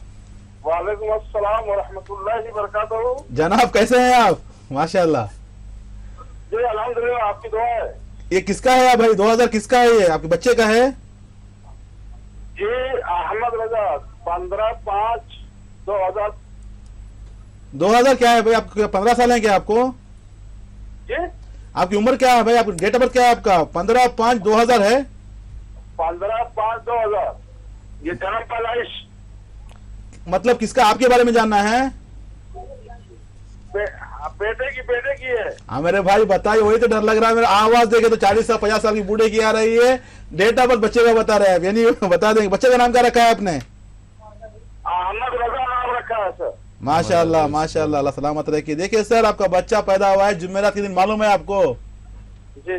[SPEAKER 5] वालेकुम अस्सलाम व रहमतुल्लाहि व बरकातहू।
[SPEAKER 2] जनाब कैसे हैं आप? माशाल्लाह।
[SPEAKER 5] जी अल्हम्दुलिल्लाह, आपकी दुआ है।
[SPEAKER 2] ये किसका है भाई? 2000 किसका है? ये आपके बच्चे का है?
[SPEAKER 5] जी अहमद रजा 15/5/2000।
[SPEAKER 2] 2000 क्या है भाई? आपको 15 साल है क्या आपको?
[SPEAKER 5] जी
[SPEAKER 2] आपकी उम्र क्या है भाई? आपकी डेट ऑफ बर्थ क्या है आपका? 15/5/2000 है?
[SPEAKER 5] 15/5/2000 ये जन्म पैदाइश।
[SPEAKER 2] मतलब किसका? आपके बारे में जानना है?
[SPEAKER 5] बेटे की है।
[SPEAKER 2] हाँ मेरे भाई बताइए, वही तो डर लग रहा है। मेरा आवाज देखे तो 40 से 50 साल की बूढ़े की आ रही है। डेट ऑफ बर्थ बच्चे का बता रहे हैं, यानी बता देंगे। बच्चे का नाम क्या रखा है आपने?
[SPEAKER 5] अहमद रजा नाम रखा है सर।
[SPEAKER 2] माशाल्लाह माशाल्लाह, अल्लाह सलामत रखे। देखिए सर, आपका बच्चा पैदा हुआ है जुमेरात के दिन, मालूम है आपको?
[SPEAKER 5] जी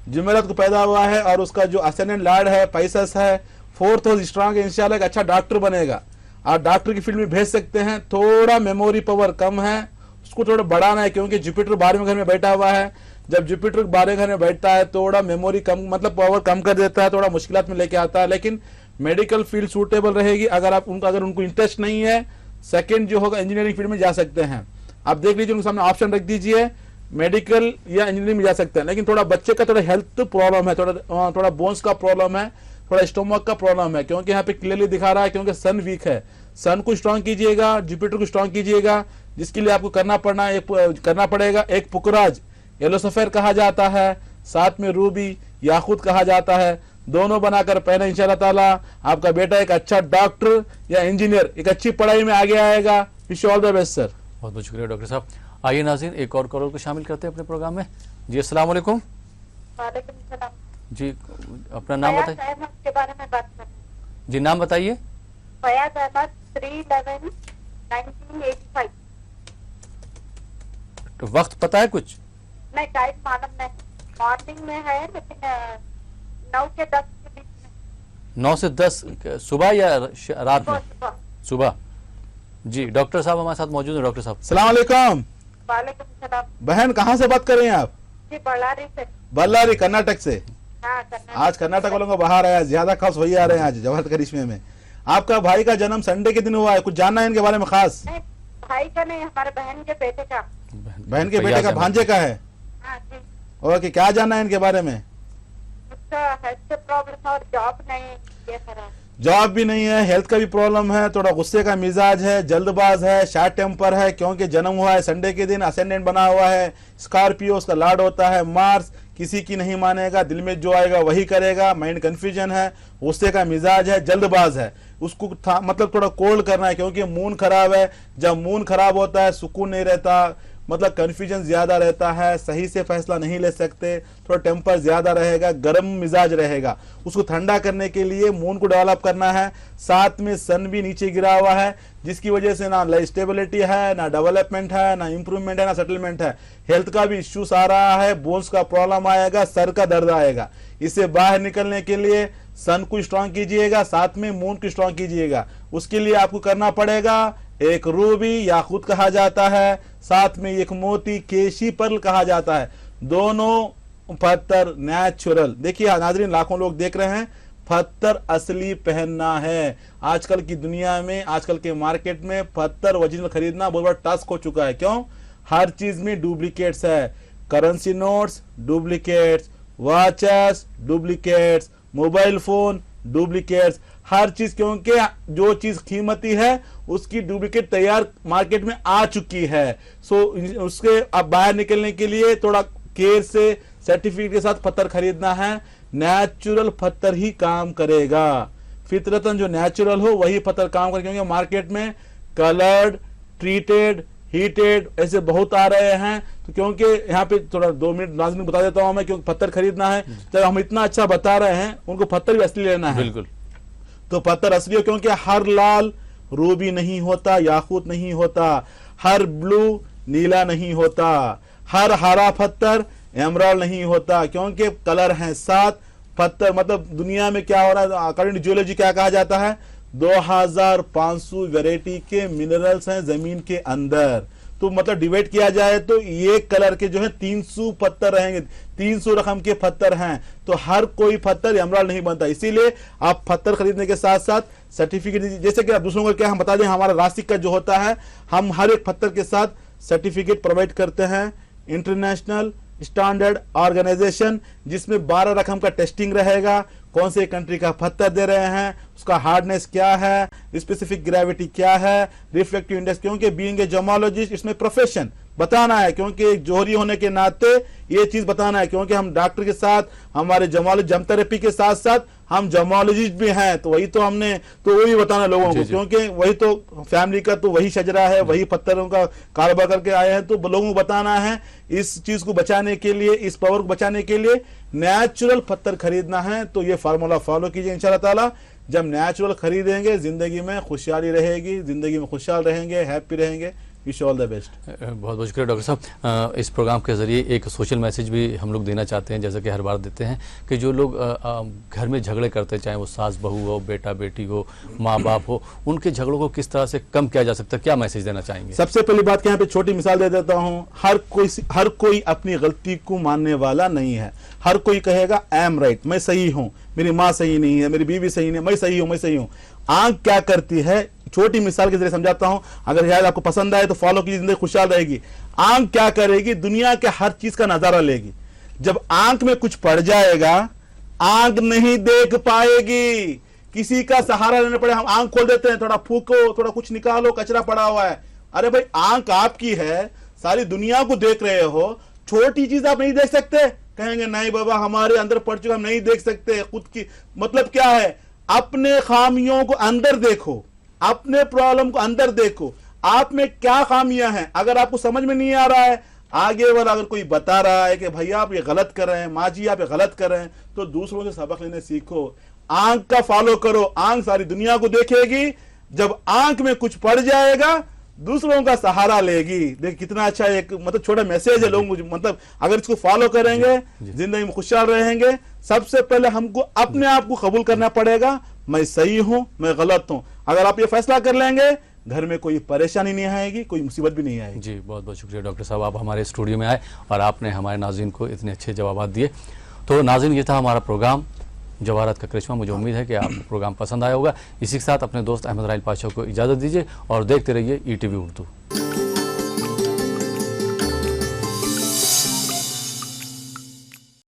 [SPEAKER 2] जुमेरात को पैदा हुआ है और उसका जो असेंडेंट लॉर्ड है, पाइसेस है, 4th हाउस स्ट्रांग है। इंशाल्लाह एक अच्छा डॉक्टर बनेगा। आप डॉक्टर की फील्ड में भेज सकते हैं। थोड़ा मेमोरी पावर कम है, उसको थोड़ा बढ़ाना है, क्योंकि जुपिटर 12वें घर में बैठा हुआ है। जब जुपिटर 12वें घर में बैठता है थोड़ा मेमोरी कम, मतलब पावर कम कर देता है, थोड़ा मुश्किलात में लेके आता है। लेकिन मेडिकल फील्ड सूटेबल रहेगी। अगर उनको इंटरेस्ट नहीं है, सेकंड जो होगा इंजीनियरिंग फील्ड में जा सकते हैं। आप देख लीजिए, उनके सामने ऑप्शन रख दीजिए, मेडिकल या इंजीनियरिंग में जा सकते हैं। लेकिन थोड़ा बच्चे का थोड़ा हेल्थ प्रॉब्लम है, थोड़ा बोन्स का प्रॉब्लम है, थोड़ा स्टोमक का प्रॉब्लम है, क्योंकि यहाँ पे क्लियरली दिखा रहा है क्योंकि सन वीक है। सन को स्ट्रांग कीजिएगा, जुपिटर को स्ट्रांग कीजिएगा, जिसके लिए आपको करना पड़ेगा एक पुकराज येलो सफेद कहा जाता है, साथ में रूबी याकूत कहा जाता है। दोनों बनाकर पहने, इंशाल्लाह ताला आपका बेटा एक अच्छा डॉक्टर या इंजीनियर, एक अच्छी पढ़ाई में आगे आएगा। Wish all the best sir.
[SPEAKER 1] बहुत बहुत शुक्रिया डॉक्टर साहब। आइए नाज़रीन, एक और कॉलर को शामिल करते हैं अपने प्रोग्राम में। जी अस्सलाम वालेकुम।
[SPEAKER 4] वालेकुम सलाम।
[SPEAKER 1] जी अपना नाम
[SPEAKER 4] फयाज
[SPEAKER 1] बताइए।
[SPEAKER 4] अहमद के बारे में बात करना।
[SPEAKER 1] जी नाम बताइए।
[SPEAKER 4] फयाज अहमद 3/11/1985।
[SPEAKER 1] तो वक्त पता है कुछ?
[SPEAKER 4] नहीं, टाइम मालूम नहीं। मॉर्निंग में है, लेकिन 9 से 10 के बीच में।
[SPEAKER 1] 9 से 10 सुबह या रात में?
[SPEAKER 4] सुबह।
[SPEAKER 1] सुबह। जी डॉक्टर साहब हमारे साथ मौजूद हैं। डॉक्टर साहब
[SPEAKER 2] सलाम वालेकुम।
[SPEAKER 4] वालेकुम सलाम।
[SPEAKER 2] बहन कहाँ से बात कर रहे हैं आप?
[SPEAKER 4] जी बಳ್ಳारी से।
[SPEAKER 2] बल्लारी कर्नाटक से।
[SPEAKER 4] हाँ कर्नाटक।
[SPEAKER 2] आज कर्नाटक वालों को बाहर आया, ज्यादा खास वही आ रहे हैं आज जवाहर करिश्मे में। आपका भाई का जन्म संडे के दिन हुआ है, कुछ जानना है इनके बारे में खास?
[SPEAKER 4] नहीं, भाई का नहीं, हमारे बहन के बेटे का।
[SPEAKER 2] बहन के बेटे का, भांजे का है।
[SPEAKER 4] हाँ जी।
[SPEAKER 2] ओके, क्या जानना है इनके बारे में?
[SPEAKER 4] उसका हेल्थ प्रॉब्लम और जॉब नहीं, ये खराब।
[SPEAKER 2] जॉब भी नहीं है, हेल्थ का भी प्रॉब्लम है, थोड़ा गुस्से का मिजाज है, जल्दबाज है, शार्ट टेम्पर है, क्योंकि जन्म हुआ है संडे के दिन, असेंडेंट बना हुआ है स्कॉर्पियो, उसका लॉर्ड होता है मार्स, किसी की नहीं मानेगा, दिल में जो आएगा वही करेगा, माइंड कंफ्यूजन है, गुस्से का मिजाज है, जल्दबाज है। उसको मतलब थोड़ा कोल्ड करना है, क्योंकि मून खराब है। जब मून खराब होता है सुकून नहीं रहता, मतलब कंफ्यूजन ज्यादा रहता है, सही से फैसला नहीं ले सकते, थोड़ा टेम्पर ज्यादा रहेगा, गर्म मिजाज रहेगा। उसको ठंडा करने के लिए मून को डेवलप करना है। साथ में सन भी नीचे गिरा हुआ है, जिसकी वजह से ना स्टेबिलिटी है, ना डेवलपमेंट है, ना इंप्रूवमेंट है, ना सेटलमेंट है। हेल्थ का भी इश्यूज आ रहा है, बोन्स का प्रॉब्लम आएगा, सर का दर्द आएगा। इससे बाहर निकलने के लिए सन को स्ट्रांग कीजिएगा, साथ में मून को स्ट्रांग कीजिएगा। उसके लिए आपको करना पड़ेगा एक रूबी याकूत कहा जाता है, साथ में एक मोती केशी पर्ल कहा जाता है। दोनों पत्थर नेचुरल। देखिए नाजरीन, लाखों लोग देख रहे हैं, पत्थर असली पहनना है। आजकल की दुनिया में, आजकल के मार्केट में पत्थर ओरिजिनल खरीदना बहुत बड़ा टास्क हो चुका है। क्यों? हर चीज में डुप्लीकेट्स है। Currency notes duplicates, watches duplicates, mobile phone duplicates, हर चीज, क्योंकि जो चीज कीमती है उसकी डुप्लीकेट तैयार मार्केट में आ चुकी है। सो उसके अब बाहर निकलने के लिए थोड़ा केयर से सर्टिफिकेट के साथ पत्थर खरीदना है। नेचुरल पत्थर ही काम करेगा, फितरतन जो नेचुरल हो वही पत्थर काम करेगा, क्योंकि मार्केट में कलर्ड, ट्रीटेड, हीटेड ऐसे बहुत आ रहे हैं। तो क्योंकि यहाँ पे थोड़ा 2 मिनट नाज़रीन बता देता हूं मैं, क्योंकि पत्थर खरीदना है तो हम इतना अच्छा बता रहे हैं, उनको पत्थर भी असली लेना है।
[SPEAKER 1] बिल्कुल।
[SPEAKER 2] तो पत्थर असली हो, क्योंकि हर लाल रूबी नहीं होता, याकूत नहीं होता, हर ब्लू नीला नहीं होता, हर हरा पत्थर एमराल्ड नहीं होता, क्योंकि कलर हैं 7 पत्थर। मतलब दुनिया में क्या हो रहा है, अकॉर्डिंग टू जियोलॉजी क्या कहा जाता है, 2500 वैरायटी के मिनरल्स हैं जमीन के अंदर। तो मतलब डिवाइड किया जाए तो ये कलर के जो है 300 पत्थर रहेंगे, 300 रकम के पत्थर हैं। तो हर कोई पत्थर एमराल्ड नहीं बनता, इसीलिए आप पत्थर खरीदने के साथ साथ सर्टिफिकेट दीजिए। जैसे कि आप दूसरों को क्या हम बता दें, हमारा रासिक का जो होता है, हम हर एक पत्थर के साथ सर्टिफिकेट प्रोवाइड करते हैं, इंटरनेशनल स्टैंडर्ड ऑर्गेनाइजेशन, जिसमें 12 रकम का टेस्टिंग रहेगा, कौन से कंट्री का पत्थर दे रहे हैं, उसका हार्डनेस क्या है, स्पेसिफिक ग्रेविटी क्या है, रिफ्लेक्टिव इंडेक्स, क्योंकि बीइंग ए जोमोलॉजिस्ट इसमें प्रोफेशन बताना है, क्योंकि एक जोहरी होने के नाते ये चीज बताना है, क्योंकि हम डॉक्टर के साथ, हमारे जोमोलॉजी जम थेरेपी के साथ साथ हम जोमोलॉजिस्ट भी हैं, तो वही तो हमने तो वही बताना लोगों को, क्योंकि वही तो फैमिली का तो वही शजरा है, वही पत्थरों का कारोबार करके आए हैं, तो लोगों को बताना है। इस चीज को बचाने के लिए, इस पावर को बचाने के लिए नेचुरल पत्थर खरीदना है। तो ये फार्मूला फॉलो कीजिए इंशाल्लाह ताला। जब नेचुरल खरीदेंगे जिंदगी में खुशहाली रहेगी, जिंदगी में खुशहाल रहेंगे, हैप्पी रहेंगे। Wish all the best.
[SPEAKER 1] बहुत बहुत शुक्रिया डॉक्टर साहब। इस प्रोग्राम के ज़रिए एक सोशल मैसेज भी हम लोग देना चाहते हैं, जैसा कि हर बार देते हैं, कि जो लोग घर में झगड़े करते हैं, चाहे वो सास बहू हो, बेटा बेटी हो, माँ बाप हो, उनके झगड़ों को किस तरह से कम किया जा सकता है, क्या मैसेज देना चाहेंगे?
[SPEAKER 2] सबसे पहली बात यहाँ पे छोटी मिसाल दे देता हूँ, हर कोई अपनी गलती को मानने वाला नहीं है। हर कोई कहेगा आई एम राइट, मैं सही हूँ, मेरी माँ सही नहीं है, मेरी बीवी सही नहीं है, मैं सही हूँ, मैं सही हूँ। आंख क्या करती है, छोटी मिसाल के जरिए समझाता हूं, अगर शायद आपको पसंद आए तो फॉलो कीजिए, जिंदगी खुशहाल रहेगी। आंख क्या करेगी, दुनिया के हर चीज का नजारा लेगी। जब आंख में कुछ पड़ जाएगा, आंख नहीं देख पाएगी, किसी का सहारा लेना पड़े। हम आंख खोल देते हैं, थोड़ा फूको, थोड़ा कुछ निकालो, कचरा पड़ा हुआ है। अरे भाई आंख आपकी है, सारी दुनिया को देख रहे हो, छोटी चीज आप नहीं देख सकते? कहेंगे नहीं बाबा हमारे अंदर पड़ चुका, हम नहीं देख सकते खुद की। मतलब क्या है, अपने खामियों को अंदर देखो, अपने प्रॉब्लम को अंदर देखो, आप में क्या खामियां हैं। अगर आपको समझ में नहीं आ रहा है, आगे वाला अगर कोई बता रहा है कि भैया आप ये गलत कर रहे हैं, माँ जी आप ये गलत कर रहे हैं, तो दूसरों से सबक लेने सीखो। आंख का फॉलो करो, आंख सारी दुनिया को देखेगी। जब आंख में कुछ पड़ जाएगा, दूसरों का सहारा लेगी। देख कितना अच्छा एक मतलब छोटा मैसेज है लोग, मतलब अगर इसको फॉलो करेंगे जिंदगी में खुशहाल रहेंगे। सबसे पहले हमको अपने आप को कबूल करना पड़ेगा, मैं सही हूं, मैं गलत हूं। अगर आप ये फैसला कर लेंगे, घर में कोई परेशानी नहीं आएगी, कोई मुसीबत भी नहीं आएगी।
[SPEAKER 1] जी बहुत बहुत शुक्रिया डॉक्टर साहब, आप हमारे स्टूडियो में आए और आपने हमारे नाज़रीन को इतने अच्छे जवाब दिए। तो नाज़रीन, ये था हमारा प्रोग्राम जवाहरात का करिश्मा। मुझे उम्मीद है कि आपको प्रोग्राम पसंद आया होगा। इसी के साथ अपने दोस्त अहमद राइल पाशा को इजाज़त दीजिए और देखते रहिए ETV उर्दू।